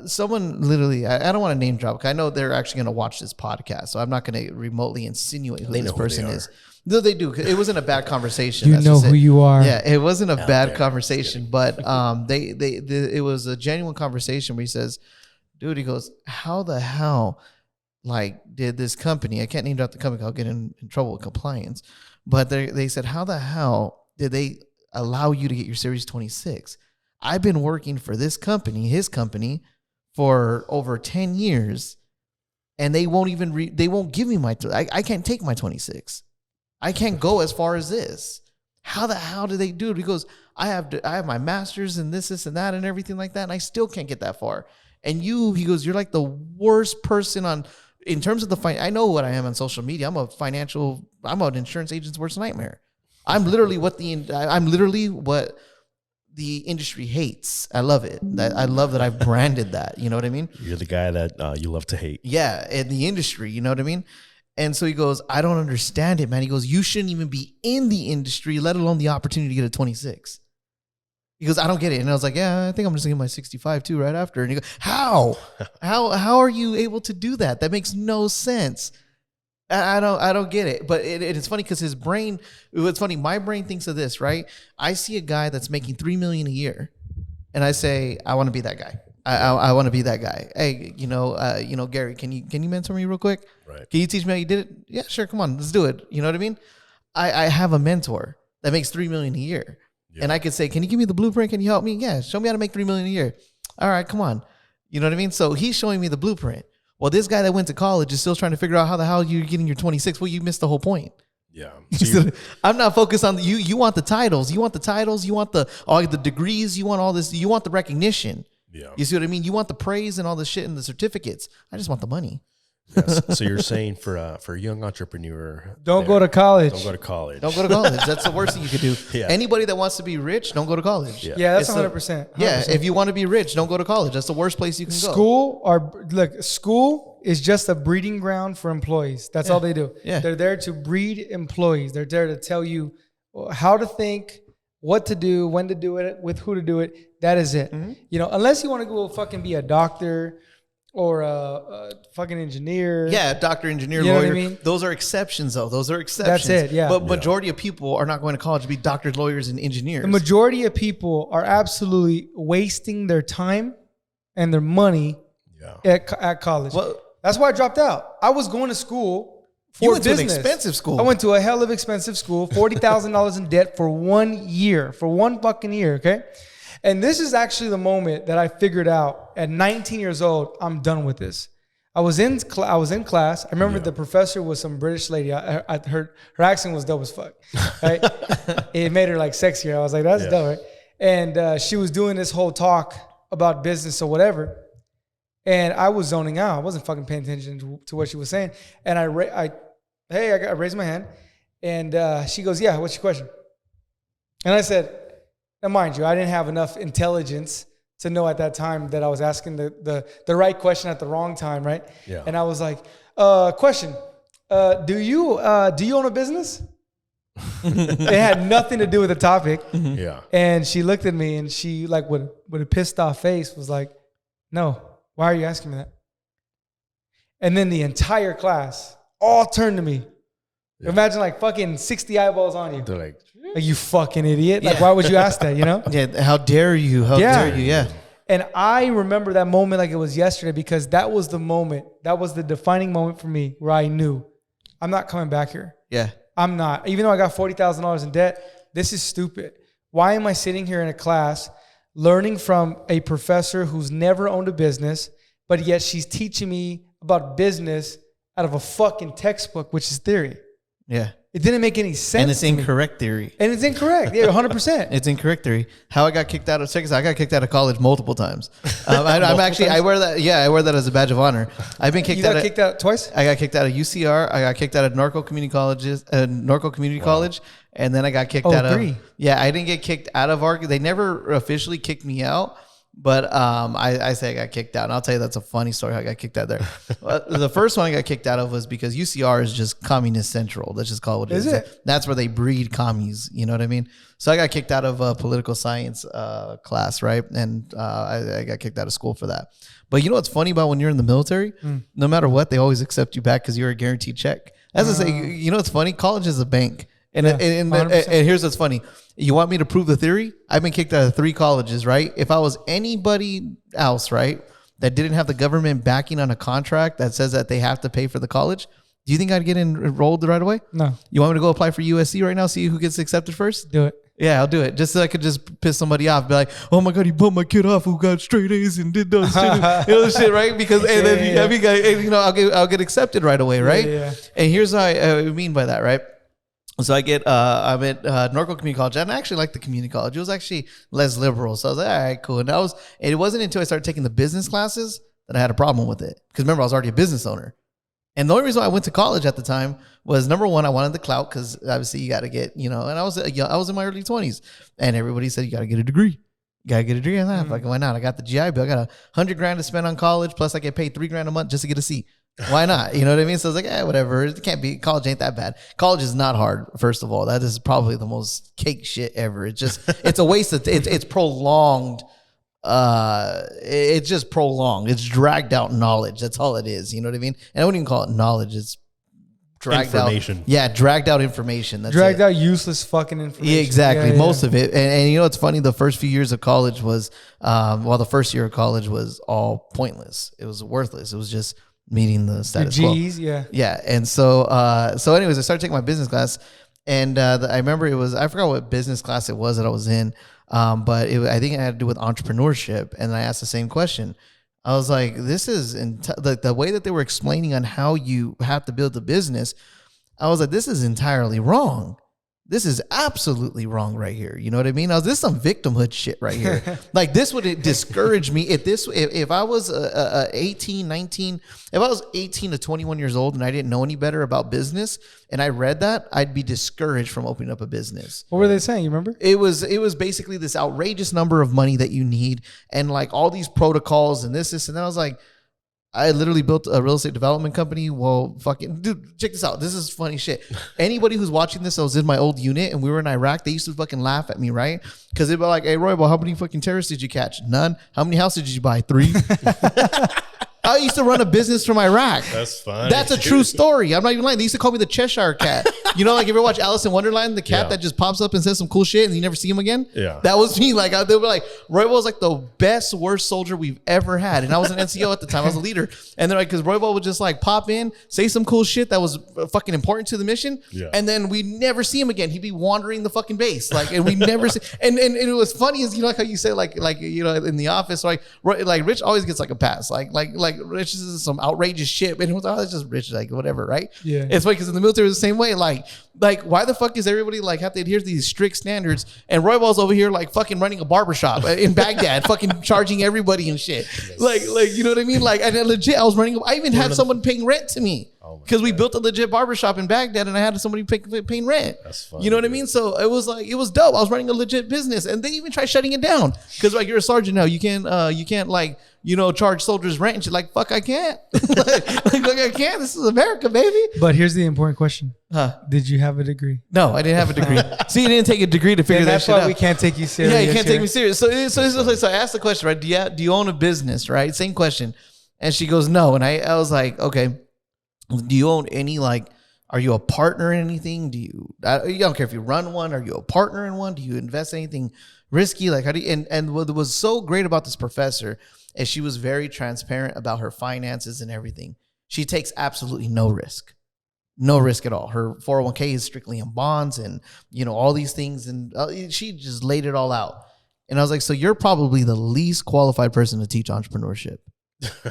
Someone literally, I don't want to name drop, because I know they're actually going to watch this podcast, so I'm not going to remotely insinuate who this person is. No, they do. It wasn't a bad conversation. You know who you are. Yeah, it wasn't a bad conversation, but it was a genuine conversation where he says, "Dude," he goes, "How the hell?" Like, did this company, I can't name out the company, I'll get in trouble with compliance, but they said, how the hell did they allow you to get your Series 26? I've been working for this company, his company, for over 10 years, and they won't even, they won't give me I can't take my 26. I can't go as far as this. How the hell do they do it? He goes, I have my master's and this and that and everything like that, and I still can't get that far. And he goes, you're like the worst person in terms of I know what I am on social media. I'm an insurance agent's worst nightmare. I'm literally what the industry hates. I love it. I love that I've branded that. You know what I mean? You're the guy that you love to hate. Yeah, in the industry. You know what I mean? And so he goes, I don't understand it, man. He goes, you shouldn't even be in the industry, let alone the opportunity to get a 26. He goes, I don't get it. And I was like, yeah, I think I'm just going to get my 65 too right after. And he goes, how? How are you able to do that? That makes no sense. I don't get it. But it's funny because his brain, it's funny, my brain thinks of this, right? I see a guy that's making $3 million a year, and I say, I want to be that guy. I want to be that guy. Hey, Gary, can you mentor me real quick? Right. Can you teach me how you did it? Yeah, sure. Come on, let's do it. You know what I mean? I have a mentor that makes $3 million a year. Yeah. And I could say, can you give me the blueprint? Can you help me? Yeah, show me how to make $3 million a year. All right, come on. You know what I mean? So he's showing me the blueprint. Well, this guy that went to college is still trying to figure out how the hell you're getting your 26. Well, you missed the whole point. Yeah. So I'm not focused on you. You want the titles. You want all the degrees. You want all this. You want the recognition. Yeah. You see what I mean? You want the praise and all the shit and the certificates. I just want the money. Yes. So you're saying for a young entrepreneur, don't go to college. Don't go to college. That's the worst thing you could do. Yeah. Anybody that wants to be rich, don't go to college. Yeah, that's 100%. Yeah, if you want to be rich, don't go to college. That's the worst place you can go. School is just a breeding ground for employees. That's all they do. Yeah. They're there to breed employees. They're there to tell you how to think, what to do, when to do it, with who to do it. That is it. Mm-hmm. Unless you want to go fucking be a doctor or a fucking engineer. Yeah, doctor, engineer, You know lawyer. what I mean? Those are exceptions, though. Those are exceptions. That's it, yeah. But majority of people are not going to college to be doctors, lawyers, and engineers. The majority of people are absolutely wasting their time and their money at college. Well, that's why I dropped out. I was going to school for you went business. to an expensive school. I went to a hell of expensive school, $40,000 in debt for 1 year, for one fucking year, okay? And this is actually the moment that I figured out at 19 years old, I'm done with this. I was in class. I remember the professor was some British lady. I heard her accent was dope as fuck. Right? It made her like sexier. I was like, that's dope, right? And she was doing this whole talk about business or whatever. And I was zoning out. I wasn't fucking paying attention to what she was saying. And I raised my hand. And she goes, yeah, what's your question? And I said, now mind you, I didn't have enough intelligence to know at that time that I was asking the right question at the wrong time, right? Yeah. And I was like, question, do you own a business? It had nothing to do with the topic. Yeah. And she looked at me and she like with a pissed off face was like, no, why are you asking me that? And then the entire class all turned to me. Yeah. Imagine like fucking 60 eyeballs on you. They're like you fucking idiot. Like, why would you ask that, you know? Yeah, how dare you? How dare you? Yeah. And I remember that moment like it was yesterday because that was the moment. That was the defining moment for me where I knew I'm not coming back here. Yeah. I'm not. Even though I got $40,000 in debt, this is stupid. Why am I sitting here in a class learning from a professor who's never owned a business, but yet she's teaching me about business out of a fucking textbook, which is theory? Yeah. It didn't make any sense. And it's incorrect theory. And it's incorrect. Yeah, 100%. It's incorrect theory. How I got kicked out of I got kicked out of college multiple times. I wear that. Yeah, I wear that as a badge of honor. I've been kicked out. You got kicked out twice? I got kicked out of UCR. I got kicked out of Norco Community College, and then I got kicked out of. Yeah, I didn't get kicked out of ARC. They never officially kicked me out. But I say I got kicked out. And I'll tell you that's a funny story how I got kicked out there. The first one I got kicked out of was because UCR is just communist central. Let's just call it what it is. Is it? That's where they breed commies. You know what I mean? So I got kicked out of a political science class, right? And I got kicked out of school for that. But you know what's funny about when you're in the military? No matter what, they always accept you back because you're a guaranteed check. As I say, you know what's funny? College is a bank. And here's what's funny. You want me to prove the theory? I've been kicked out of 3 colleges, right? If I was anybody else, right, that didn't have the government backing on a contract that says that they have to pay for the college, do you think I'd get enrolled right away? No. You want me to go apply for USC right now, see who gets accepted first? Do it. Yeah, I'll do it. Just so I could just piss somebody off. Be like, oh my God, he bumped my kid off who got straight A's and did those shit. You know, shit, right? Because I'll get accepted right away, right? Yeah. And here's what I mean by that, right? So I'm at Norco Community College. And I actually like the community college. It was actually less liberal. So I was like, all right, cool. And it wasn't until I started taking the business classes that I had a problem with it. Because remember, I was already a business owner. And the only reason why I went to college at the time was, number one, I wanted the clout because obviously you got to get, and I was in my early 20s. And everybody said, you got to get a degree. You got to get a degree. I'm like, why not? I got the GI Bill. I got $100,000 to spend on college. Plus I get paid $3,000 a month just to get a seat. Why not? You know what I mean? So I was like, whatever. It can't be. College ain't that bad. College is not hard. First of all, that is probably the most cake shit ever. It's just, it's a waste of, it's prolonged. It's just prolonged. It's dragged out knowledge. That's all it is. You know what I mean? And I wouldn't even call it knowledge. It's dragged information. Out. Yeah. Dragged out information. That's dragged out useless fucking information. Yeah, exactly. Yeah. Most of it. And you know, what's funny? The first few years of college was, the first year of college was all pointless. It was worthless. It was just meeting the status quo. Yeah. And so anyways, I started taking my business class, and I remember I forgot what business class it was that I was in, but I think it had to do with entrepreneurship. And I asked the same question. I was like, this is the way that they were explaining on how you have to build a business. I was like, this is entirely wrong. This is absolutely wrong right here. You know what I mean? This is some victimhood shit right here. Like, this would discourage me if I was 18, 19, if I was 18 to 21 years old and I didn't know any better about business and I read that, I'd be discouraged from opening up a business. What were they saying? You remember? It was basically this outrageous number of money that you need and like all these protocols and this, and then I was like, I literally built a real estate development company. Well, fucking dude, check this out. This is funny shit. Anybody who's watching this, I was in my old unit and we were in Iraq. They used to fucking laugh at me, right? Because they'd be like, hey, Roybal, how many fucking terrorists did you catch? None. How many houses did you buy? 3. I used to run a business from Iraq. That's funny. That's a true story. I'm not even lying. They used to call me the Cheshire Cat. You know, like, you ever watch Alice in Wonderland, the cat that just pops up and says some cool shit and you never see him again? Yeah. That was me. Like, they were like, Roybal was like the best, worst soldier we've ever had. And I was an NCO at the time. I was a leader. And they're like, because Roybal would just like pop in, say some cool shit that was fucking important to the mission. Yeah. And then we'd never see him again. He'd be wandering the fucking base. Like, and we never see. And it was funny is, you know, like how you say, like, you know, in the office, like Rich always gets like a pass. Like Rich is some outrageous shit. And it was, it's just Rich, like, whatever, right? Yeah. It's funny because in the military it was the same way. Like, why the fuck is everybody like have to adhere to these strict standards? And Roybal's over here like fucking running a barbershop in Baghdad, fucking charging everybody and shit. Yes. Like, you know what I mean? Like, and legit, I was running. I even had someone paying rent to me because we built a legit barbershop in Baghdad, and I had somebody paying rent. That's funny. You know what I mean? So it was dope. I was running a legit business, and they even tried shutting it down because like, you're a sergeant now, you can't like, you know, charge soldiers rent and shit. Like, fuck, I can't. like I can't. This is America, baby. But here's the important question. Huh? Did you have a degree? No, I didn't have a degree. See, you didn't take a degree to figure that shit out. That's why we can't take you serious. Yeah, you can't take me serious. So I asked the question, right? Do you own a business, right? Same question. And she goes, no. And I was like, okay. Do you own any, like, are you a partner in anything? You don't care if you run one. Are you a partner in one? Do you invest in anything risky? Like, how do you, and what was so great about this professor is she was very transparent about her finances and everything. She takes absolutely no risk. No risk at all. Her 401k is strictly in bonds and, you know, all these things. And she just laid it all out. And I was like, so you're probably the least qualified person to teach entrepreneurship.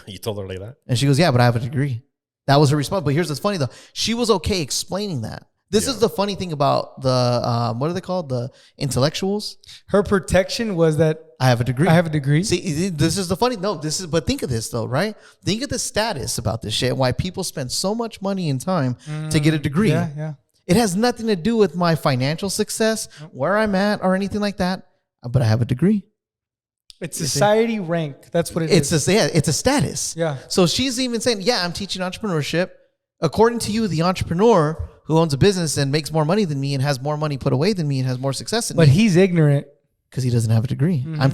You told her like that? And she goes, yeah, but I have a degree. That was her response. But here's what's funny, though. She was okay explaining that. This is the funny thing about the, what are they called? The intellectuals. Her protection was that I have a degree. I have a degree. See, this is the funny. No, but think of this though, right? Think of the status about this shit. Why people spend so much money and time to get a degree. Yeah. It has nothing to do with my financial success, where I'm at, or anything like that. But I have a degree. It's society rank. That's what it is. It's a status. Yeah. So she's even saying, yeah, I'm teaching entrepreneurship. According to you, the entrepreneur who owns a business and makes more money than me and has more money put away than me and has more success than me. But he's ignorant. Because he doesn't have a degree. Mm-hmm. I'm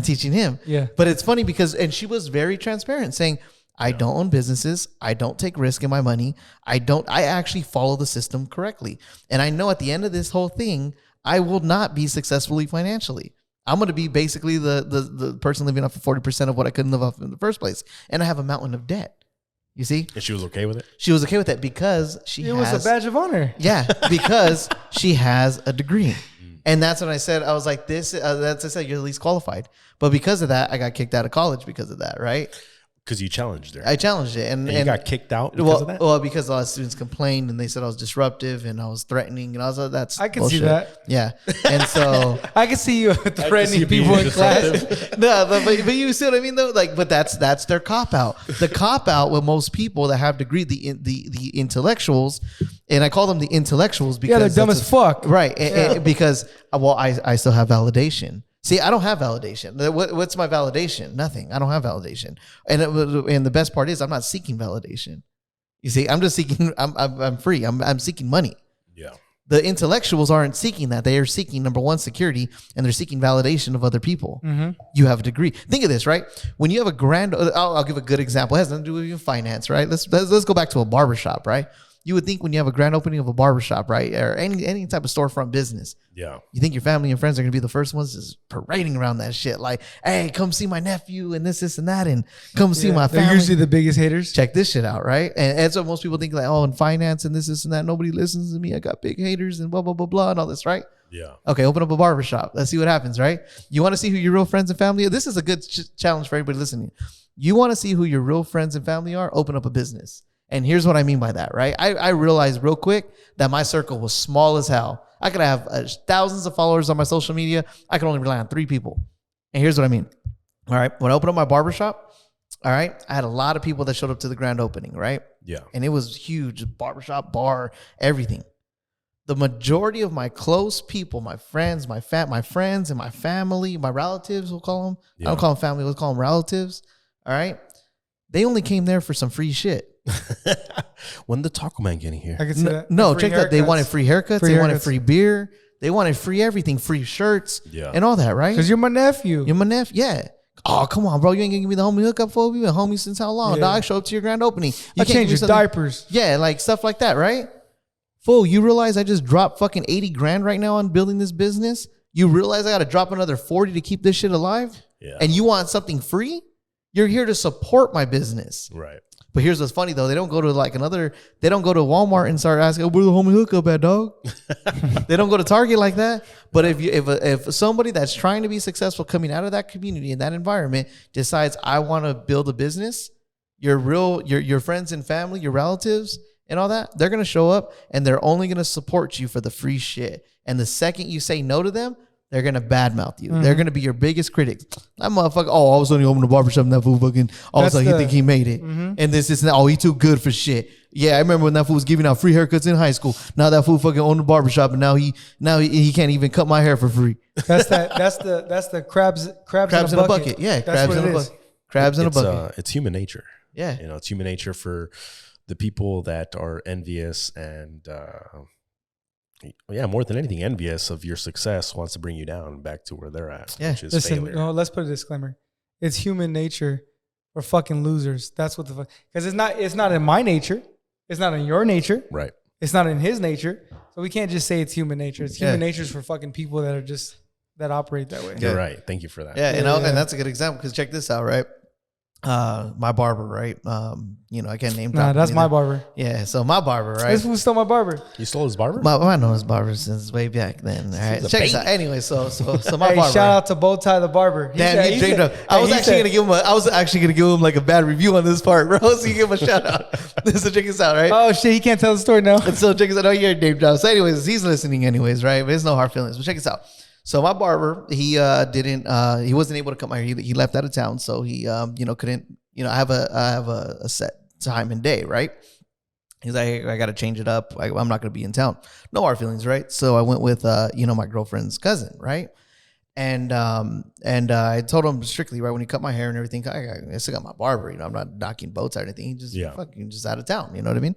teaching him. Yeah. But it's funny because, and she was very transparent saying, I don't own businesses. I don't take risk in my money. I actually follow the system correctly. And I know at the end of this whole thing, I will not be successfully financially. I'm going to be basically the person living off of 40% of what I couldn't live off in the first place. And I have a mountain of debt. You see? And she was okay with it? She was okay with that because it was a badge of honor. Yeah, because she has a degree. And that's when I said, I was like, that's I said, you're the least qualified. But because of that, I got kicked out of college because of that, right? Because you challenged her. I challenged it. And you got kicked out because of that? Well, because a lot of students complained and they said I was disruptive and I was threatening. And I was like, that's I can bullshit. see that. Yeah. And so I can see you threatening people in class. No, but you see what I mean though? Like, but that's their cop out. The cop out with most people that have degree, the intellectuals, and I call them the intellectuals because they're dumb as fuck. Right. And because I still have validation. See, I don't have validation. What's my validation? Nothing. I don't have validation. And the best part is I'm not seeking validation. You see, I'm just seeking, I'm free. I'm seeking money. Yeah. The intellectuals aren't seeking that. They are seeking, number one, security, and they're seeking validation of other people. Mm-hmm. You have a degree. Think of this, right? When you have I'll give a good example. It has nothing to do with finance, right? Let's go back to a barbershop, right? You would think when you have a grand opening of a barbershop, right? Or any type of storefront business. Yeah. You think your family and friends are going to be the first ones just parading around that shit. Like, hey, come see my nephew and this and that. And come see my family. They're usually the biggest haters. Check this shit out, right? And that's what most people think, like, oh, in finance and this and that, nobody listens to me. I got big haters and blah, blah, blah, blah, and all this, right? Yeah. Okay, open up a barbershop. Let's see what happens, right? You want to see who your real friends and family are? This is a good challenge for everybody listening. You want to see who your real friends and family are? Open up a business. And here's what I mean by that, right? I realized real quick that my circle was small as hell. I could have thousands of followers on my social media. I could only rely on 3 people. And here's what I mean. All right. When I opened up my barbershop, all right, I had a lot of people that showed up to the grand opening, right? Yeah. And it was huge. Barbershop, bar, everything. The majority of my close people, my friends, my friends and my family, my relatives, we'll call them. Yeah. I don't call them family. We'll call them relatives. All right. They only came there for some free shit. When the Taco Man getting here? I can see that. No, check that. They wanted free haircuts. They wanted free beer. They wanted free everything, free shirts, and all that, right? Because you're my nephew. You're my nephew. Yeah. Oh, come on, bro. You ain't gonna give me the homie hookup for? We been homies since how long? Yeah. Dog, show up to your grand opening. You I can't give change me your something- diapers. Yeah, like stuff like that, right? Fool, you realize I just dropped fucking 80 grand right now on building this business? You realize I got to drop another 40 to keep this shit alive? Yeah. And you want something free? You're here to support my business. Right. But here's what's funny though. They don't go to they don't go to Walmart and start asking, oh, where's the homie hookup at, dog? They don't go to Target like that. But if somebody that's trying to be successful coming out of that community in that environment decides I want to build a business, your friends and family, your relatives and all that, they're going to show up and they're only going to support you for the free shit. And the second you say no to them, they're going to badmouth you. They're going to be your biggest critics. That motherfucker, oh, I was only home in the barbershop and that fool fucking, all of a sudden he think he made it. And this is, oh, he too good for shit. Yeah, I remember when that fool was giving out free haircuts in high school. Now that fool fucking owned the barbershop and now he can't even cut my hair for free. That's the crabs in a bucket. Yeah, That's crabs in a bucket. Crabs in a bucket. It's human nature. Yeah. You know, it's human nature for the people that are envious and, more than anything, envious of your success, wants to bring you down back to where they're at, which is failure. No, let's put a disclaimer. It's human nature for fucking losers. That's what the fuck. Because it's not in my nature. It's not in your nature. Right. It's not in his nature. So we can't just say it's human nature. It's human nature for fucking people that are just that operate that way. You're right. Thank you for that. Yeah, and that's a good example because check this out, right? My barber, right? I can't name. Nah, that's my barber. Yeah, so my barber, right? This fool stole my barber. You stole his barber? I know his barber since way back then. All right, check this out. Anyway, so my Hey, barber. shout out to Bowtie the barber. Damn, he dreamed up. I was actually gonna give him like a bad review on this part, bro. So you give him a shout out. So check this out, right? Oh shit, he can't tell the story now. So check this out. Oh, you're name drop. So anyways, he's listening anyways, right? But there's no hard feelings. But check this out. So my barber, he wasn't able to come here. He left out of town, so he couldn't. I have a set time and day, right? He's like, I got to change it up. I'm not going to be in town. No hard feelings, right? So I went with my girlfriend's cousin, right? And I told him strictly, right, when he cut my hair and everything, I still got my barber. I'm not knocking boats or anything. He just fucking just out of town. You know what I mean?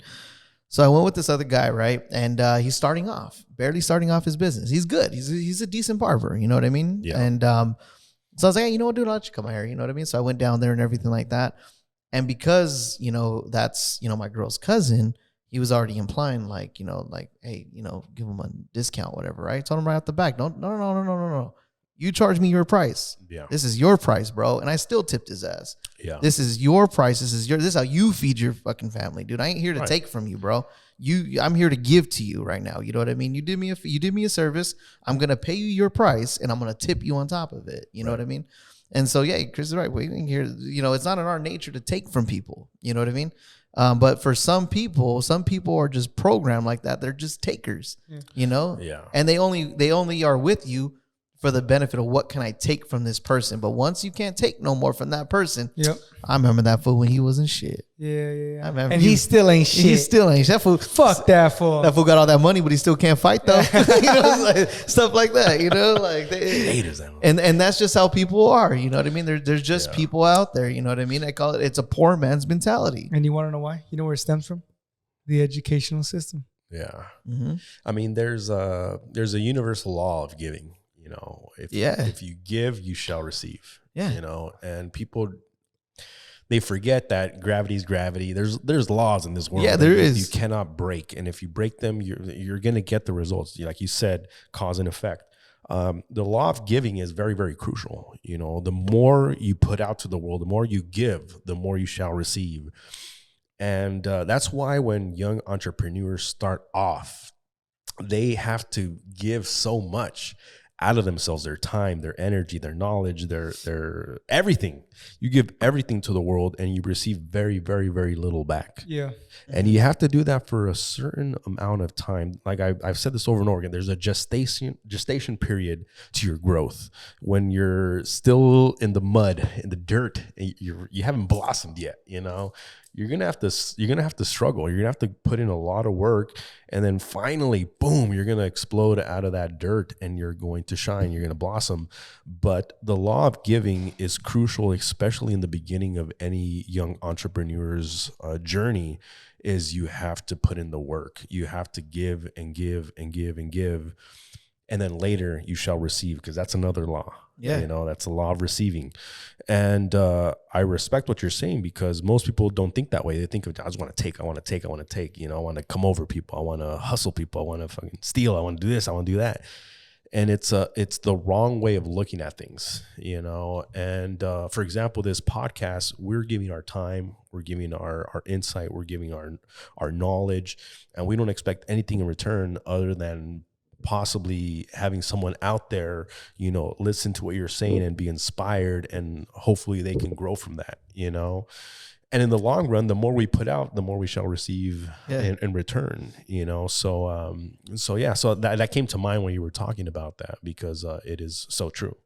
So I went with this other guy, right? And he's barely starting off his business. He's good. He's a decent barber. You know what I mean? Yeah. And so I was like, hey, you know what, dude, I'll let you cut my hair. You know what I mean? So I went down there and everything like that. And because, that's, my girl's cousin, he was already implying like, hey, give him a discount, whatever, right? I told him right off the back, no. You charge me your price. Yeah. This is your price, bro. And I still tipped his ass. Yeah. This is your price. This is how you feed your fucking family, dude. I ain't here to take from you, bro. I'm here to give to you right now. You know what I mean? You did me a service. I'm gonna pay you your price, and I'm gonna tip you on top of it. You know what I mean? And so yeah, Chris is right. We didn't hear. It's not in our nature to take from people. You know what I mean? But for some people are just programmed like that. They're just takers. Yeah. Yeah. And they only are with you for the benefit of what can I take from this person. But once you can't take no more from that person, I remember that fool when he wasn't shit. Yeah. I remember and he still ain't shit. He still ain't shit. That fool, fuck that fool. That fool got all that money, but he still can't fight though. Like, stuff like that. Like haters. And that's just how people are. You know what I mean? There's just people out there. You know what I mean? I call it's a poor man's mentality. And you want to know why? You know where it stems from? The educational system. Yeah. Mm-hmm. I mean, there's a universal law of giving. If you give, you shall receive. Yeah. And people, they forget that gravity is gravity. There's laws in this world. Yeah, there is. You cannot break. And if you break them, you're going to get the results. Like you said, cause and effect. The law of giving is very, very crucial. The more you put out to the world, the more you give, the more you shall receive. And that's why when young entrepreneurs start off, they have to give so much out of themselves, their time, their energy, their knowledge, their everything. You give everything to the world and you receive very, very, very little back. Yeah. And you have to do that for a certain amount of time. Like I've said this over and over again, there's a gestation period to your growth. When you're still in the mud, in the dirt, and you haven't blossomed yet, you're gonna have to struggle. You're gonna have to put in a lot of work, and then finally, boom, you're gonna explode out of that dirt, and you're going to shine. You're gonna blossom. But the law of giving is crucial, especially in the beginning of any young entrepreneur's journey. Is you have to put in the work. You have to give and give and give and give. and then later you shall receive, because that's another law. Yeah. You know, that's a law of receiving. And I respect what you're saying, because most people don't think that way. They think of, I just want to take, I want to take, I want to take, you know, I want to come over people. I want to hustle people. I want to fucking steal. I want to do this. I want to do that. And it's the wrong way of looking at things, you know. And for example, this podcast, we're giving our time, we're giving our insight, we're giving our knowledge, and we don't expect anything in return other than possibly having someone out there, you know, listen to what you're saying and be inspired, and hopefully they can grow from that, you know. And in the long run, the more we put out, the more we shall receive in return, you know. So that came to mind when you were talking about that, because it is so true.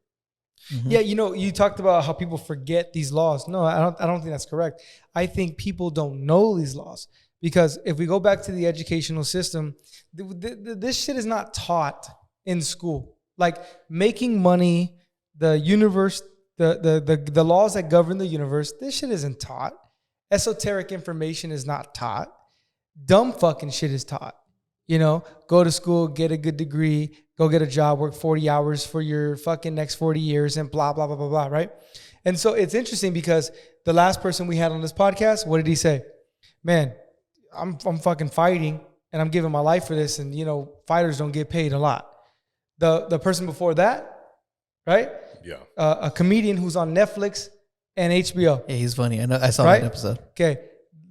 Mm-hmm. Yeah, you know, you talked about how people forget these laws. No, I don't think that's correct. I think people don't know these laws, because if we go back to the educational system, this shit is not taught in school. Like making money, the universe, the laws that govern the universe, this shit isn't taught. Esoteric information is not taught. Dumb fucking shit is taught. You know, go to school, get a good degree, go get a job, work 40 hours for your fucking next 40 years and blah, blah, blah, blah, blah, right? And so it's interesting, because the last person we had on this podcast, what did he say? Man, I'm fucking fighting and I'm giving my life for this, and, you know, fighters don't get paid a lot. The person before that, right? Yeah. A comedian who's on Netflix and HBO. Yeah, he's funny. I know. I saw that episode. Okay.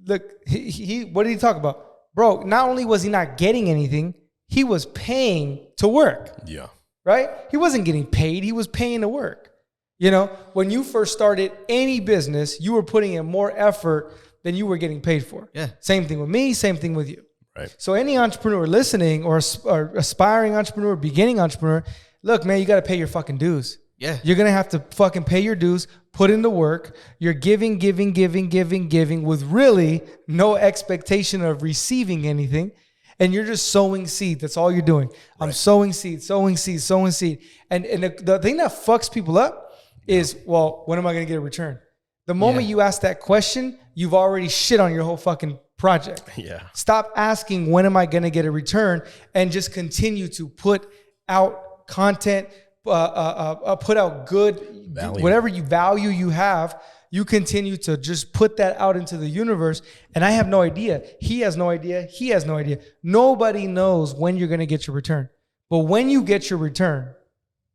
Look, he what did he talk about? Bro, not only was he not getting anything, he was paying to work. Yeah. Right? He wasn't getting paid. He was paying to work. You know, when you first started any business, you were putting in more effort than you were getting paid for. Yeah. Same thing with me, same thing with you. Right. So any entrepreneur listening, or aspiring entrepreneur, beginning entrepreneur, look, man, you got to pay your fucking dues. Yeah. You're going to have to fucking pay your dues, put in the work. You're giving with really no expectation of receiving anything. And you're just sowing seed. That's all you're doing. I'm sowing seed. And the thing that fucks people up is, well, when am I going to get a return? The moment you ask that question, you've already shit on your whole fucking project. Yeah. Stop asking, when am I going to get a return? And just continue to put out content, put out good value. Whatever value you have, you continue to just put that out into the universe. And I have no idea. He has no idea. He has no idea. Nobody knows when you're going to get your return. But when you get your return,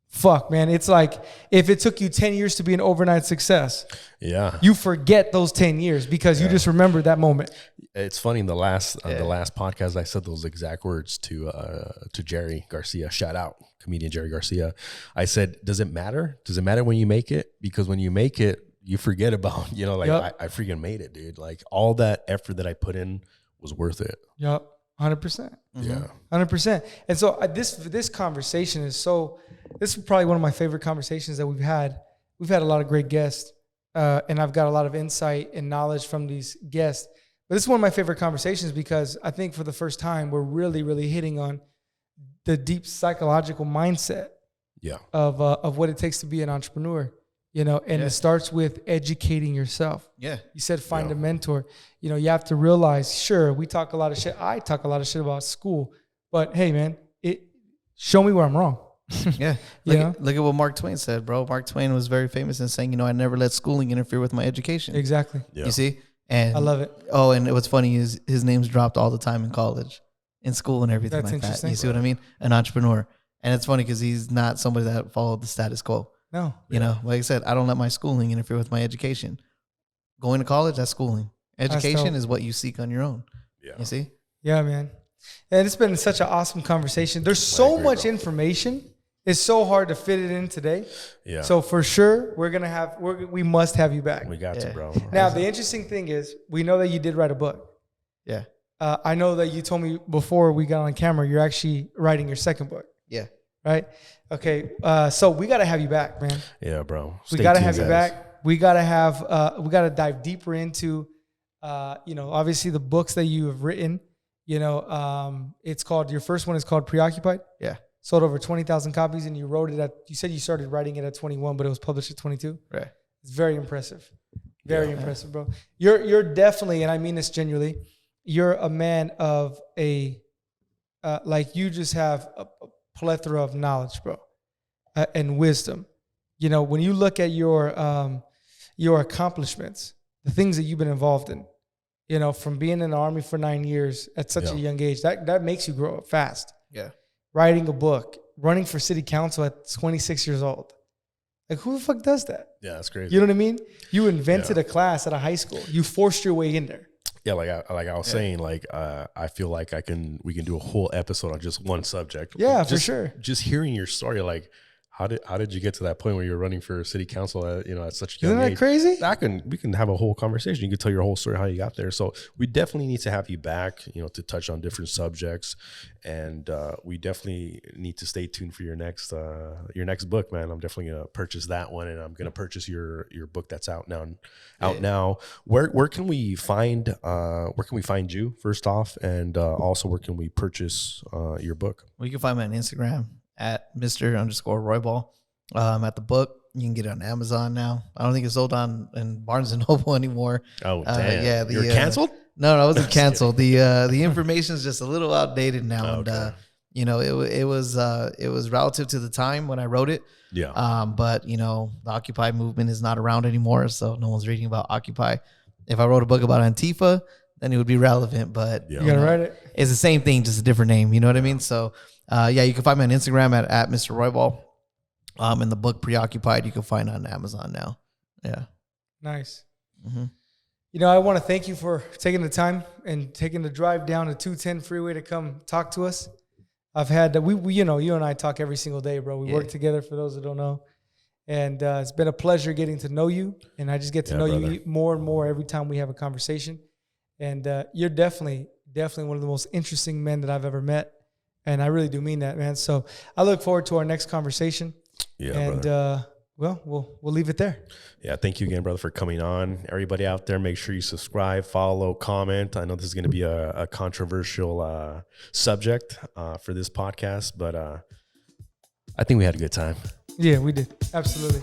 fuck, man, it's like if it took you 10 years to be an overnight success, you forget those 10 years because you just remember that moment. It's funny, in the last podcast, I said those exact words to Jerry Garcia. Shout out, comedian Jerry Garcia. I said, does it matter? Does it matter when you make it? Because when you make it, you forget about, you know, like I freaking made it, dude. Like all that effort that I put in was worth it. Yep. 100%. Yeah. 100%. And so this conversation is this is probably one of my favorite conversations that we've had. We've had a lot of great guests, and I've got a lot of insight and knowledge from these guests. But this is one of my favorite conversations because I think for the first time, we're really, really hitting on the deep psychological mindset of what it takes to be an entrepreneur. You know, and it starts with educating yourself. Yeah. You said find a mentor. You know, you have to realize, sure, we talk a lot of shit. I talk a lot of shit about school, but hey, man, show me where I'm wrong. Yeah. Look at what Mark Twain said, bro. Mark Twain was very famous in saying, you know, I never let schooling interfere with my education. Exactly. Yeah. You see? And I love it. Oh, and what's funny is his name's dropped all the time in college, in school and everything. That's like that. You see what I mean? An entrepreneur. And it's funny because he's not somebody that followed the status quo. No. You know, like I said, I don't let my schooling interfere with my education. Going to college, that's schooling. Education is what you seek on your own. Yeah. You see? Yeah, man. And it's been such an awesome conversation. There's so much information. It's so hard to fit it in today. Yeah. So for sure, we must have you back. We got to, bro. Now, the interesting thing is, we know that you did write a book. Yeah. I know that you told me before we got on camera, you're actually writing your second book. Yeah. Right? Okay. So we got to have you back, man. Yeah, bro. We got to have you back. We got to dive deeper into, you know, obviously the books that you have written. You know, your first one is called Preoccupied. Yeah. Sold over 20,000 copies, and you said you started writing it at 21, but it was published at 22. Right. It's very impressive. Very impressive, bro. You're definitely, and I mean this genuinely, you're a man of like you just have plethora of knowledge, bro, and wisdom. You know, when you look at your accomplishments, the things that you've been involved in, you know, from being in the Army for 9 years at such a young age, that makes you grow up fast. Yeah. Writing a book, running for city council at 26 years old. Like, who the fuck does that? Yeah, that's crazy. You know what I mean? You invented a class at a high school. You forced your way in there. Yeah, like I was saying, like I feel like we can do a whole episode on just one subject. Yeah, just, for sure. Just hearing your story, like how did you get to that point where you're running for city council at, you know, at such a young age? Isn't that crazy? We can have a whole conversation. You can tell your whole story how you got there. So we definitely need to have you back, you know, to touch on different subjects, and we definitely need to stay tuned for your next book, man. I'm definitely gonna purchase that one, and I'm gonna purchase your book that's out now. Now. Where can we find you first off, and also where can we purchase your book? Well, you can find me on Instagram at Mr._Roybal. At the book, you can get it on Amazon now. I don't think it's sold in Barnes and Noble anymore. Oh, damn. Yeah, You're canceled? No, I wasn't canceled. The information is just a little outdated now, Okay. and you know, it was relative to the time when I wrote it. Yeah. But you know, the Occupy movement is not around anymore, so no one's reading about Occupy. If I wrote a book about Antifa, then it would be relevant. But You gotta write it. it's the same thing, just a different name. You know what I mean? So, you can find me on Instagram at Mr. Roybal. And the book Preoccupied, you can find on Amazon now. Yeah. Nice. Mm-hmm. You know, I want to thank you for taking the time and taking the drive down the 210 freeway to come talk to us. I've had we you know, you and I talk every single day, bro. We work together, for those that don't know. And it's been a pleasure getting to know you. And I just get to know you more and more every time we have a conversation. And you're definitely one of the most interesting men that I've ever met. And I really do mean that, man. So I look forward to our next conversation. Yeah, and well, we'll leave it there. Yeah, thank you again, brother, for coming on. Everybody out there, make sure you subscribe, follow, comment. I know this is going to be a controversial subject for this podcast, but I think we had a good time. Yeah, we did. Absolutely.